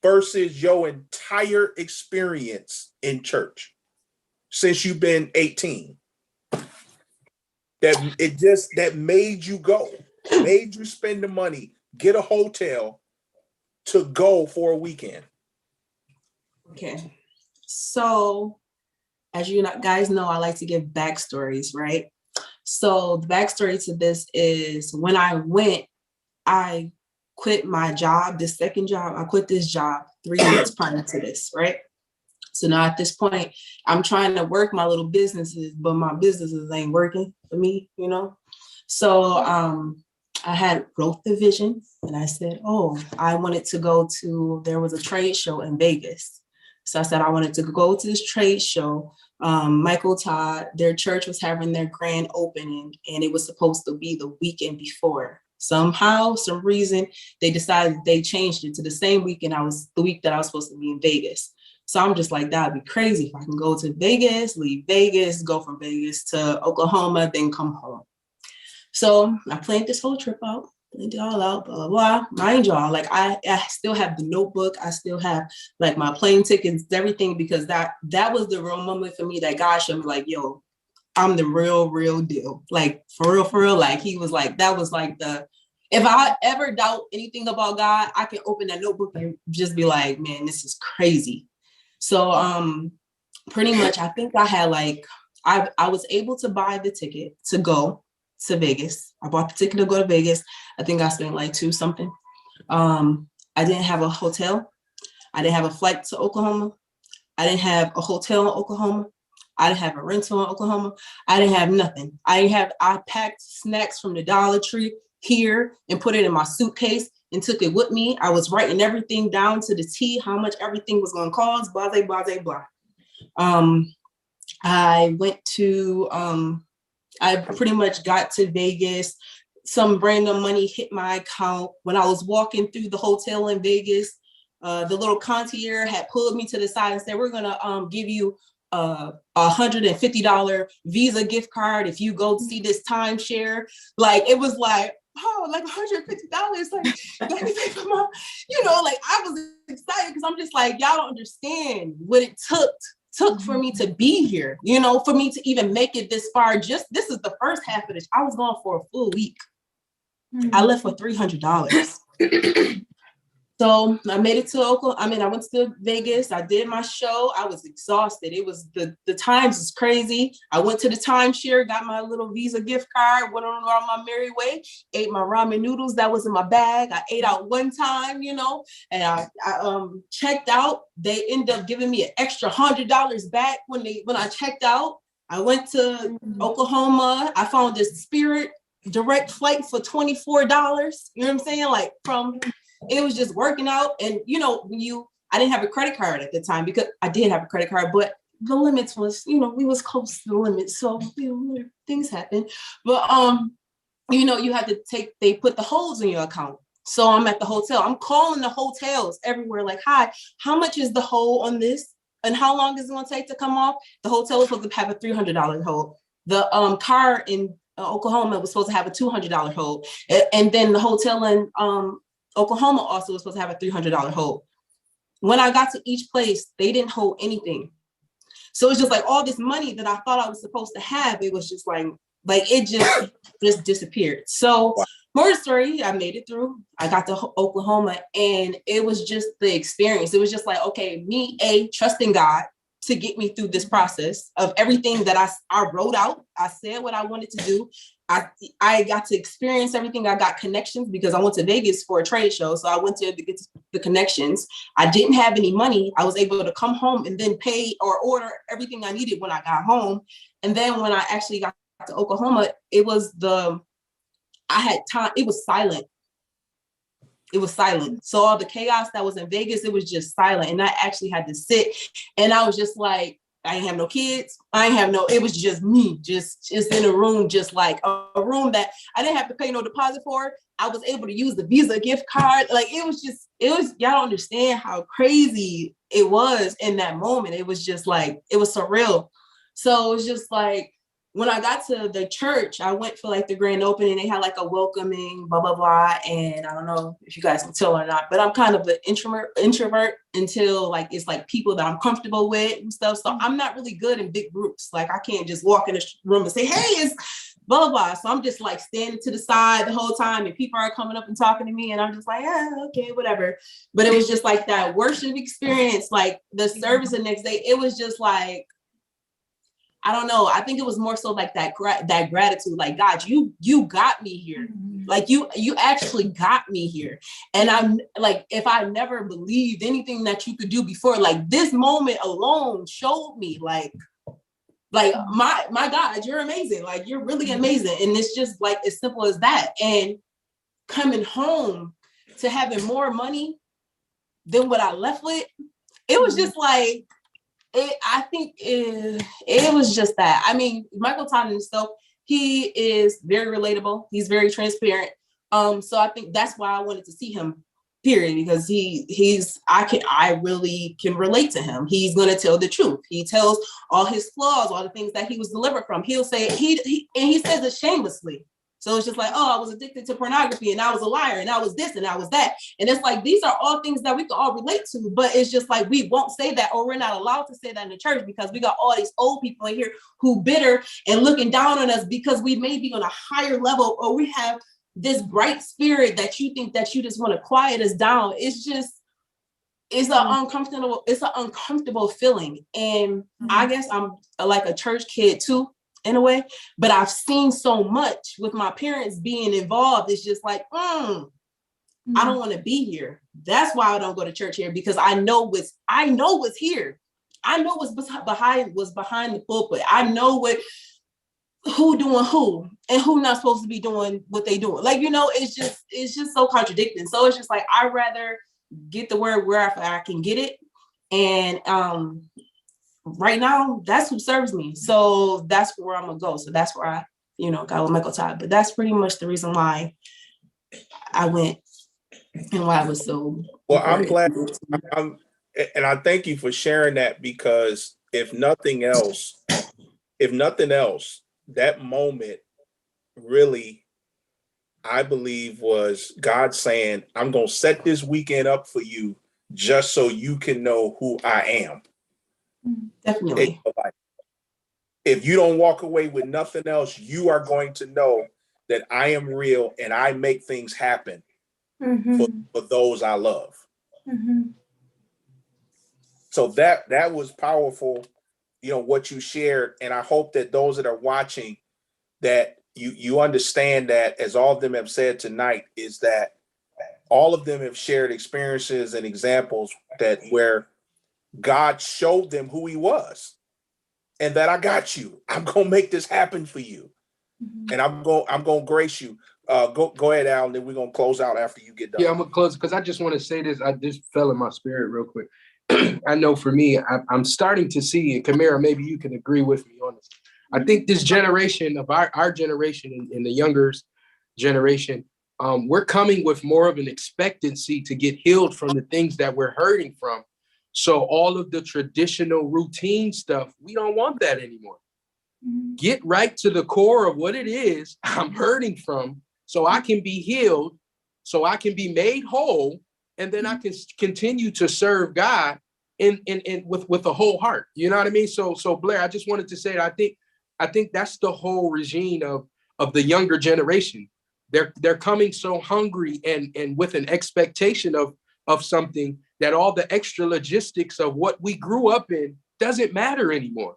versus your entire experience in church since you've been 18? That made you go, made you spend the money, get a hotel to go for a weekend. Okay. So, as you guys know, I like to give backstories, right? So the backstory to this is when I went, I quit my job, this second job. I quit this job 3 months prior to this, right? So now at this point, I'm trying to work my little businesses, but my businesses ain't working for me, you know? So I had wrote the vision and I said, oh, I wanted to go to, there was a trade show in Vegas. So I said, I wanted to go to this trade show. Michael Todd, their church was having their grand opening and it was supposed to be the weekend before. Somehow, some reason, they decided they changed it to the same weekend the week that I was supposed to be in Vegas. So I'm just like, that'd be crazy if I can go to Vegas, leave Vegas, go from Vegas to Oklahoma, then come home. So I planned this whole trip out, planned it all out, blah, blah, blah. Mind y'all, like I still have the notebook. I still have like my plane tickets, everything, because that was the real moment for me that God showed me like, yo, I'm the real deal. Like for real. Like he was like, that was like if I ever doubt anything about God, I can open that notebook and just be like, man, this is crazy. So pretty much I think I had like, I was able to buy the ticket to go to Vegas. I bought the ticket to go to Vegas. I think I spent like $2 something. I didn't have a hotel. I didn't have a flight to Oklahoma. I didn't have a hotel in Oklahoma. I didn't have a rental in Oklahoma. I didn't have nothing. I packed snacks from the Dollar Tree here and put it in my suitcase and took it with me. I was writing everything down to the T, how much everything was going to cost, blah, blah, blah, blah. I went to, I pretty much got to Vegas. Some random money hit my account. When I was walking through the hotel in Vegas, the little concierge had pulled me to the side and said, we're going to give you a $150 Visa gift card if you go see this timeshare. Like, it was like, oh, like $150. Like, let me take them out. You know, like I was excited because I'm just like, y'all don't understand what it took for me to be here, you know, for me to even make it this far. Just this is the first half of this. I was gone for a full week. I left for $300. So I made it to Oklahoma. I mean, I went to Vegas. I did my show. I was exhausted. It was the times is crazy. I went to the timeshare, got my little Visa gift card, went on my merry way, ate my ramen noodles that was in my bag. I ate out one time, you know, and I checked out. They ended up giving me an extra $100 back when I checked out. I went to Oklahoma. I found this Spirit direct flight for $24. You know what I'm saying? Like it was just working out. And you know, I didn't have a credit card at the time, because I did have a credit card, but the limits was, you know, we was close to the limits. So, you know, things happen. But you know, you had to they put the holds in your account. So I'm at the hotel. I'm calling the hotels everywhere, like, hi, how much is the hold on this? And how long is it gonna take to come off? The hotel was supposed to have a $300 hold. The car in Oklahoma was supposed to have a $200 hold. And then the hotel in Oklahoma also was supposed to have a $300 hold. When I got to each place, they didn't hold anything. So it's just like all this money that I thought I was supposed to have, it was just like it just disappeared. So more story, I made it through. I got to Oklahoma, and it was just the experience. It was just like, okay, me, trusting God to get me through this process of everything that I wrote out. I said what I wanted to do. I got to experience everything. I got connections because I went to Vegas for a trade show. So I went to get the connections. I didn't have any money. I was able to come home and then pay or order everything I needed when I got home. And then when I actually got to Oklahoma, I had time. It was silent. It was silent. So all the chaos that was in Vegas, it was just silent. And I actually had to sit, and I was just like, I ain't have no kids. It was just me, just in a room, just like a room that I didn't have to pay no deposit for. I was able to use the Visa gift card. Like y'all don't understand how crazy it was in that moment. It was just like, it was surreal. So it was just like, when I got to the church, I went for like the grand opening. They had like a welcoming, blah, blah, blah. And I don't know if you guys can tell or not, but I'm kind of an introvert until like, it's like people that I'm comfortable with and stuff. So I'm not really good in big groups. Like I can't just walk in a room and say, hey, it's blah, blah, blah. So I'm just like standing to the side the whole time, and people are coming up and talking to me, and I'm just like, okay, whatever. But it was just like that worship experience, like the service the next day. It was just like, I don't know. I think it was more so like that gratitude, like, God, you got me here. Like you actually got me here. And I'm like, if I never believed anything that you could do before, like this moment alone showed me like my God, you're amazing. Like you're really amazing. And it's just like as simple as that. And coming home to having more money than what I left with, it was just like, I think it was just that. I mean, Michael Todd himself, he is very relatable. He's very transparent. So I think that's why I wanted to see him, period, because I really can relate to him. He's going to tell the truth. He tells all his flaws, all the things that he was delivered from. He'll say, he says it shamelessly. So it's just like, oh, I was addicted to pornography, and I was a liar, and I was this, and I was that. And it's like, these are all things that we can all relate to, but it's just like, we won't say that, or we're not allowed to say that in the church, because we got all these old people in here who bitter and looking down on us because we may be on a higher level, or we have this bright spirit that you think that you just want to quiet us down. It's an uncomfortable feeling. And I guess I'm like a church kid too, in a way, but I've seen so much with my parents being involved. It's just like, I don't want to be here. That's why I don't go to church here, because I know what's here. I know what's behind the pulpit. I know who doing who, and who not supposed to be doing what they doing. Like, you know, it's just so contradicting. So it's just like, I'd rather get the word wherever I can get it. And right now, that's who serves me. So that's where I'm gonna go. So that's where I, got with Michael Todd. But that's pretty much the reason why I went and why I was so. Well, I'm glad. And I thank you for sharing that, because if nothing else, that moment really, I believe, was God saying, I'm gonna set this weekend up for you just so you can know who I am. Definitely. If you don't walk away with nothing else, you are going to know that I am real and I make things happen for those I love. So that was powerful, what you shared. And I hope that those that are watching, that you understand that, as all of them have said tonight, is that all of them have shared experiences and examples that where God showed them who he was, and that I got you. I'm going to make this happen for you. And I'm going to grace you. Go ahead, Al, and then we're going to close out after you get done. Yeah, I'm going to close because I just want to say this. I just fell in my spirit real quick. I know for me, I'm starting to see, and Kamara, maybe you can agree with me on this. I think this generation of our generation and the younger generation, we're coming with more of an expectancy to get healed from the things that we're hurting from. So all of the traditional routine stuff, we don't want that anymore. Get right to the core of what it is I'm hurting from, so I can be healed, so I can be made whole, and then I can continue to serve God in with a whole heart. You know what I mean? So Blair, I just wanted to say that I think that's the whole regime of the younger generation. They're coming so hungry and with an expectation of something that all the extra logistics of what we grew up in doesn't matter anymore.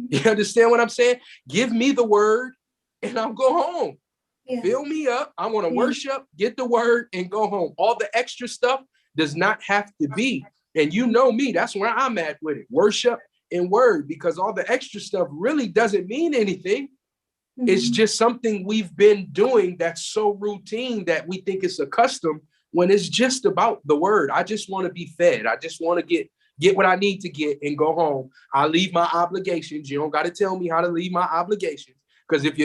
You understand what I'm saying? Give me the word and I'll go home. Yeah. Fill me up. I want to worship, get the word, and go home. All the extra stuff does not have to be. And you know me, that's where I'm at with it. Worship and word, because all the extra stuff really doesn't mean anything. It's just something we've been doing that's so routine that we think it's a custom, when it's just about the word. I just want to be fed. I just want to get what I need to get and go home. I leave my obligations. You don't got to tell me how to leave my obligations. Because if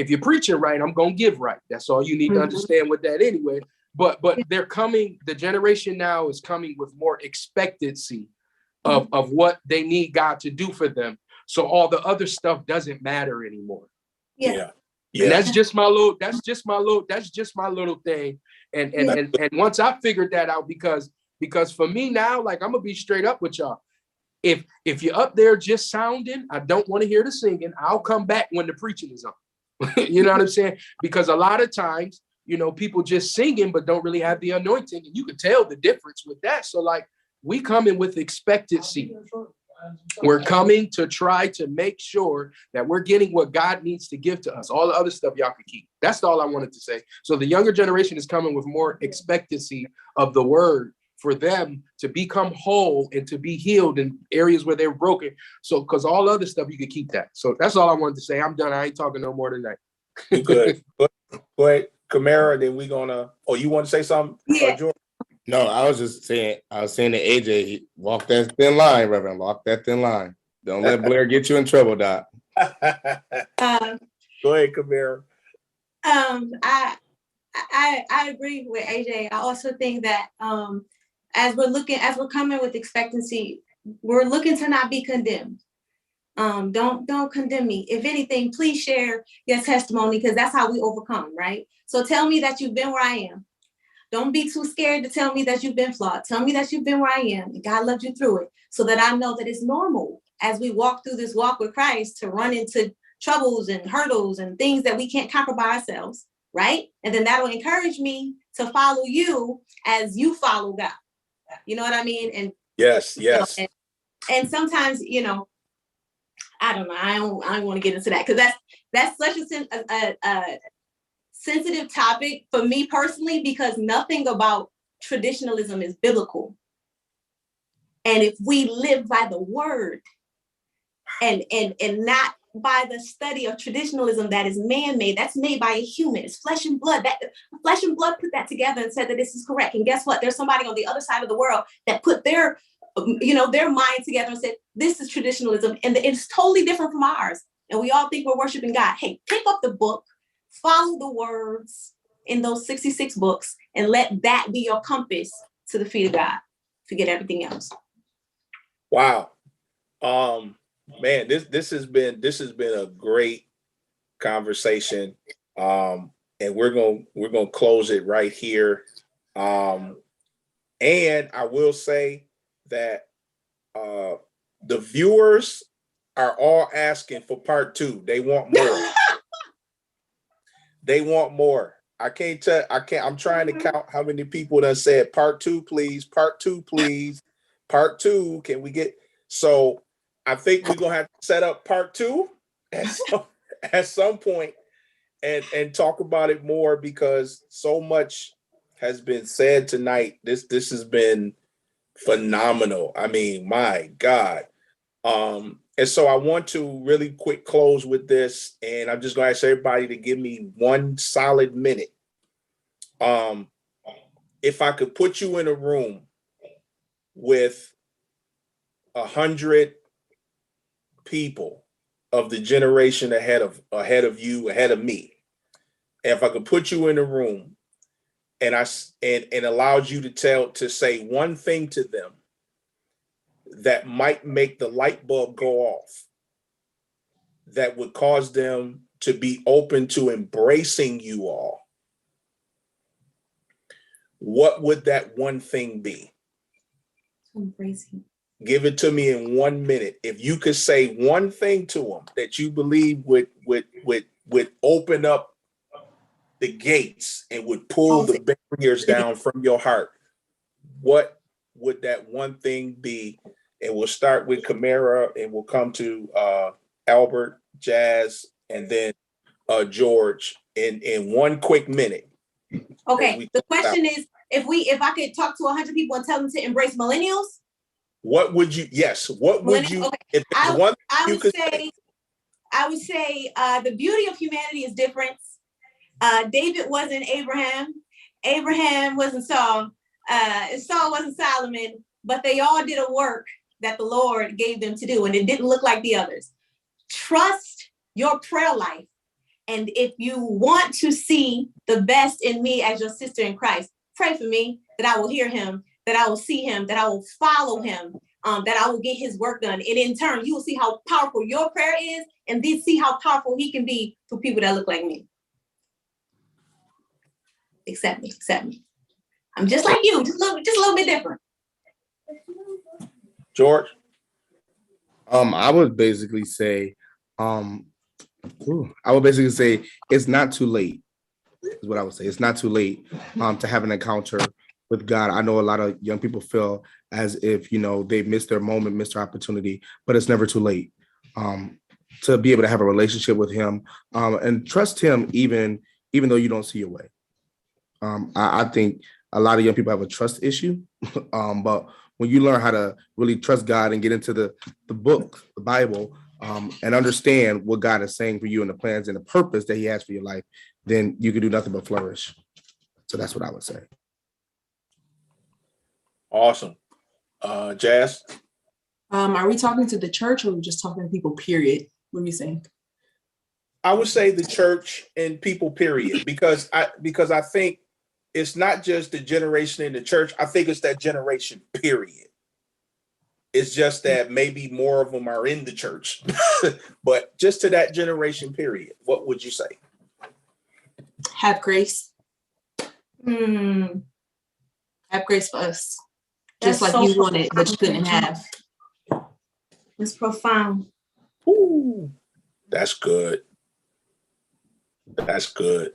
you're preaching right, I'm going to give right. That's all you need to understand with that anyway. But they're coming, the generation now is coming with more expectancy of what they need God to do for them. So all the other stuff doesn't matter anymore. Yeah. And that's just my little thing. And once I figured that out, because for me now, like, I'm gonna be straight up with y'all. If you're up there just sounding, I don't want to hear the singing. I'll come back when the preaching is on. You know what I'm saying? Because a lot of times, people just singing but don't really have the anointing, and you can tell the difference with that. So like, we come in with expectancy. We're coming to try to make sure that we're getting what God needs to give to us. All the other stuff y'all can keep. That's all I wanted to say. So the younger generation is coming with more expectancy of the word for them to become whole and to be healed in areas where they're broken. So, because all other stuff, you can keep that. So that's all I wanted to say. I'm done. I ain't talking no more tonight. You good. Go ahead, Kamara, then we gonna, you want to say something? Yeah. No, I was saying to AJ, walk that thin line, Reverend. Walk that thin line. Don't let Blair get you in trouble, Doc. Go ahead, Kamara. I agree with AJ. I also think that as we're coming with expectancy, we're looking to not be condemned. Don't condemn me. If anything, please share your testimony, because that's how we overcome, right? So tell me that you've been where I am. Don't be too scared to tell me that you've been flawed. Tell me that you've been where I am and God loved you through it, so that I know that it's normal as we walk through this walk with Christ to run into troubles and hurdles and things that we can't conquer by ourselves, right? And then that'll encourage me to follow you as you follow God. You know what I mean? And yes. And sometimes, I don't know. I don't want to get into that, because that's such a sensitive topic for me personally, because nothing about traditionalism is biblical. And if we live by the word and not by the study of traditionalism that is man-made, that's made by a human, it's flesh and blood. That flesh and blood put that together and said that this is correct. And guess what? There's somebody on the other side of the world that put their mind together and said, this is traditionalism, and it's totally different from ours. And we all think we're worshiping God. Hey, pick up the book, follow the words in those 66 books, and let that be your compass to the feet of God. Forget everything else. Wow. Man, this has been a great conversation. And we're gonna close it right here. And I will say that the viewers are all asking for part 2. They want more. They want more. I can't tell. I'm trying to count how many people that said part two, please. Part two, please. Part two. Can we get? So I think we're gonna have to set up part two at some point and talk about it more because so much has been said tonight. This has been phenomenal. I mean, my God. And so I want to really quick close with this, and I'm just going to ask everybody to give me 1 solid minute. If I could put you in a room with 100 people of the generation ahead of you, ahead of me, if I could put you in a room and allowed you to say one thing to them that might make the light bulb go off, that would cause them to be open to embracing you all, what would that one thing be? Embracing. Give it to me in 1 minute. If you could say one thing to them that you believe would open up the gates and would pull the barriers down from your heart, what would that one thing be? And we'll start with Camara and we'll come to Albert, Jazz, and then George in 1 quick minute. Okay. The question is, if I could talk to 100 people and tell them to embrace millennials, what would you? Yes. What would you? Okay. If there's one I you would could say, the beauty of humanity is different. David wasn't Abraham. Abraham wasn't Saul. Saul wasn't Solomon. But they all did a work that the Lord gave them to do, and it didn't look like the others. Trust your prayer life. And if you want to see the best in me as your sister in Christ, pray for me that I will hear him, that I will see him, that I will follow him, that I will get his work done. And in turn, you will see how powerful your prayer is, and then see how powerful he can be for people that look like me. Accept me. I'm just like you, just a little bit different. George? I would basically say, it's not too late, is what I would say. It's not too late to have an encounter with God. I know a lot of young people feel as if, they missed their moment, missed their opportunity, but it's never too late to be able to have a relationship with him and trust him even though you don't see your way. I think a lot of young people have a trust issue, but when you learn how to really trust God and get into the book, the Bible, and understand what God is saying for you and the plans and the purpose that he has for your life, then you can do nothing but flourish. So that's what I would say. Awesome. Jazz? Are we talking to the church or are we just talking to people, period? What are you saying? I would say the church and people, period, because I think it's not just the generation in the church. I think it's that generation, period. It's just that maybe more of them are in the church, but just to that generation, period. What would you say? Have grace. Mm. Have grace for us. That's Just like so you wanted, but you couldn't have. It's profound. Ooh, that's good. That's good.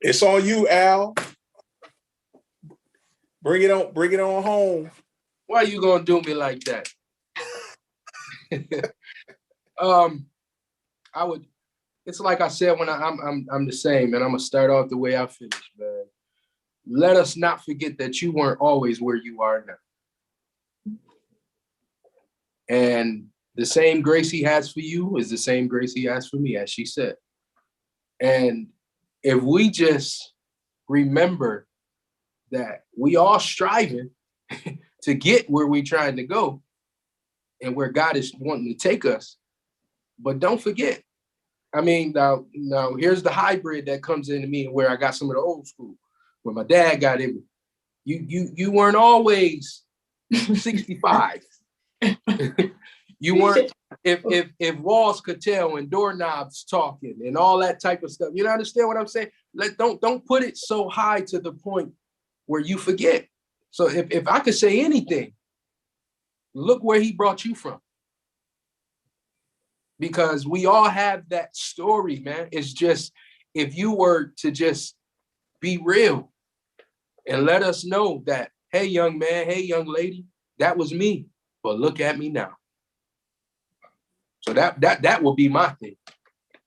It's on you, Al. Bring it on home. Why are you gonna do me like that? I would. It's like I said when I'm the same, and I'm gonna start off the way I finished, man. Let us not forget that you weren't always where you are now, and the same grace he has for you is the same grace he has for me, as she said. And if we just remember that we all striving to get where we're trying to go and where God is wanting to take us, but don't forget. I mean, now here's the hybrid that comes into me, where I got some of the old school, where my dad got in me. You weren't always 65. You weren't. If walls could tell and doorknobs talking and all that type of stuff, you understand what I'm saying? Don't put it so high to the point where you forget. So if I could say anything, look where he brought you from. Because we all have that story, man. It's just if you were to just be real and let us know that, hey, young man, hey, young lady, that was me, but look at me now. So that will be my thing.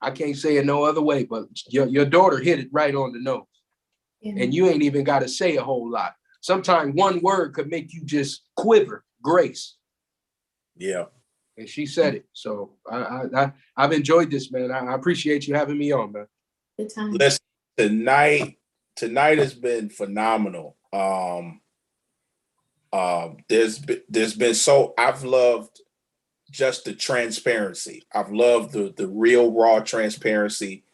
I can't say it no other way, but your daughter hit it right on the nose. And you ain't even got to say a whole lot. Sometimes one word could make you just quiver, grace. Yeah. And she said it. So I've enjoyed this, man. I appreciate you having me on, man. Good time. Listen, tonight has been phenomenal. There's been I've loved just the transparency. I've loved the real raw transparency.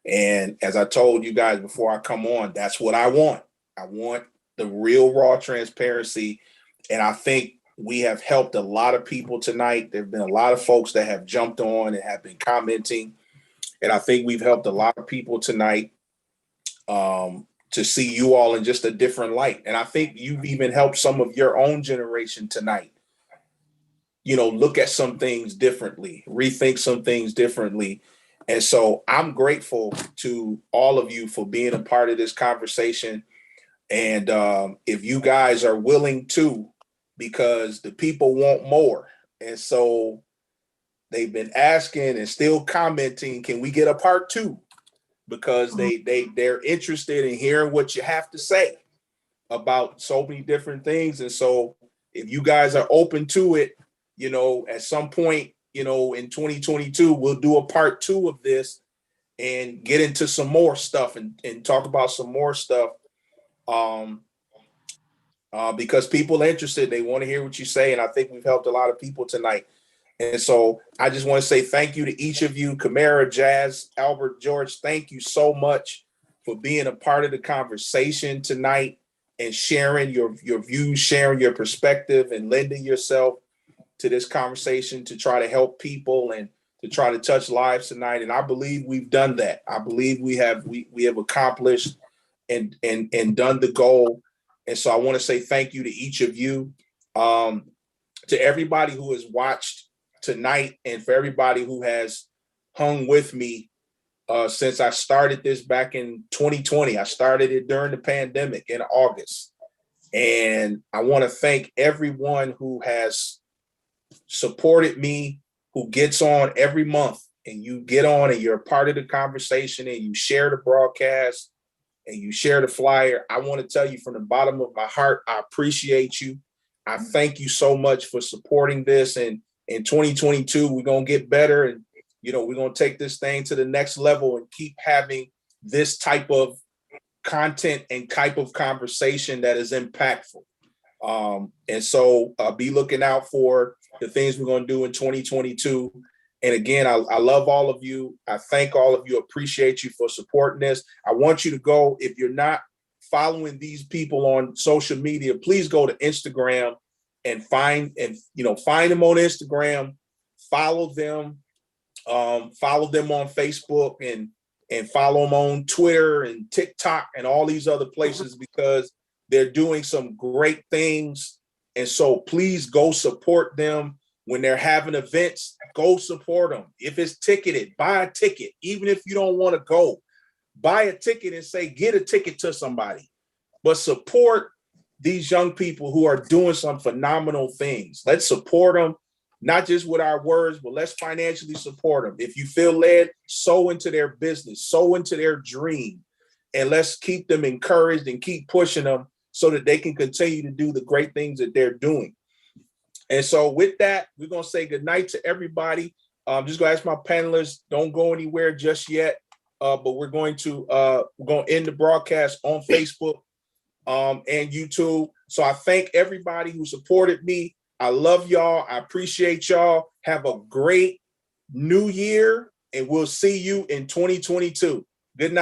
And as I told you guys before I come on, that's what I want. I want the real raw transparency. And I think we have helped a lot of people tonight. There have been a lot of folks that have jumped on and have been commenting. And I think we've helped a lot of people tonight to see you all in just a different light. And I think you've even helped some of your own generation tonight, look at some things differently, rethink some things differently. And so I'm grateful to all of you for being a part of this conversation. And if you guys are willing to, because the people want more. And so they've been asking and still commenting, can we get a part 2? Because they're interested in hearing what you have to say about so many different things. And so if you guys are open to it, at some point, in 2022, we'll do a part 2 of this and get into some more stuff and talk about some more stuff. Because people are interested, they want to hear what you say. And I think we've helped a lot of people tonight. And so I just want to say thank you to each of you. Kamara, Jazz, Albert, George, thank you so much for being a part of the conversation tonight and sharing your views, sharing your perspective, and lending yourself to this conversation to try to help people and to try to touch lives tonight. And I believe we've done that. I believe we have accomplished and done the goal. And so I want to say thank you to each of you, to everybody who has watched tonight, and for everybody who has hung with me since I started this back in 2020. I started it during the pandemic in August. And I want to thank everyone who has supported me, who gets on every month, and you get on and you're a part of the conversation and you share the broadcast and you share the flyer. I want to tell you from the bottom of my heart, I appreciate you. I thank you so much for supporting this. And in 2022, we're going to get better. And, we're going to take this thing to the next level and keep having this type of content and type of conversation that is impactful. And so be looking out for the things we're going to do in 2022. And again, I love all of you. I thank all of you. Appreciate you for supporting this. I want you to go, if you're not following these people on social media, please go to Instagram and find them on Instagram, follow them on Facebook and follow them on Twitter and TikTok and all these other places, because they're doing some great things. And so please go support them. When they're having events, go support them. If it's ticketed, buy a ticket. Even if you don't want to go, buy a ticket and say, get a ticket to somebody. But support these young people who are doing some phenomenal things. Let's support them, not just with our words, but let's financially support them. If you feel led, sow into their business, sow into their dream, and let's keep them encouraged and keep pushing them so that they can continue to do the great things that they're doing. And so with that, we're going to say good night to everybody. I'm just going to ask my panelists, don't go anywhere just yet. But we're going to end the broadcast on Facebook and YouTube. So I thank everybody who supported me. I love y'all. I appreciate y'all. Have a great new year, and we'll see you in 2022. Good night.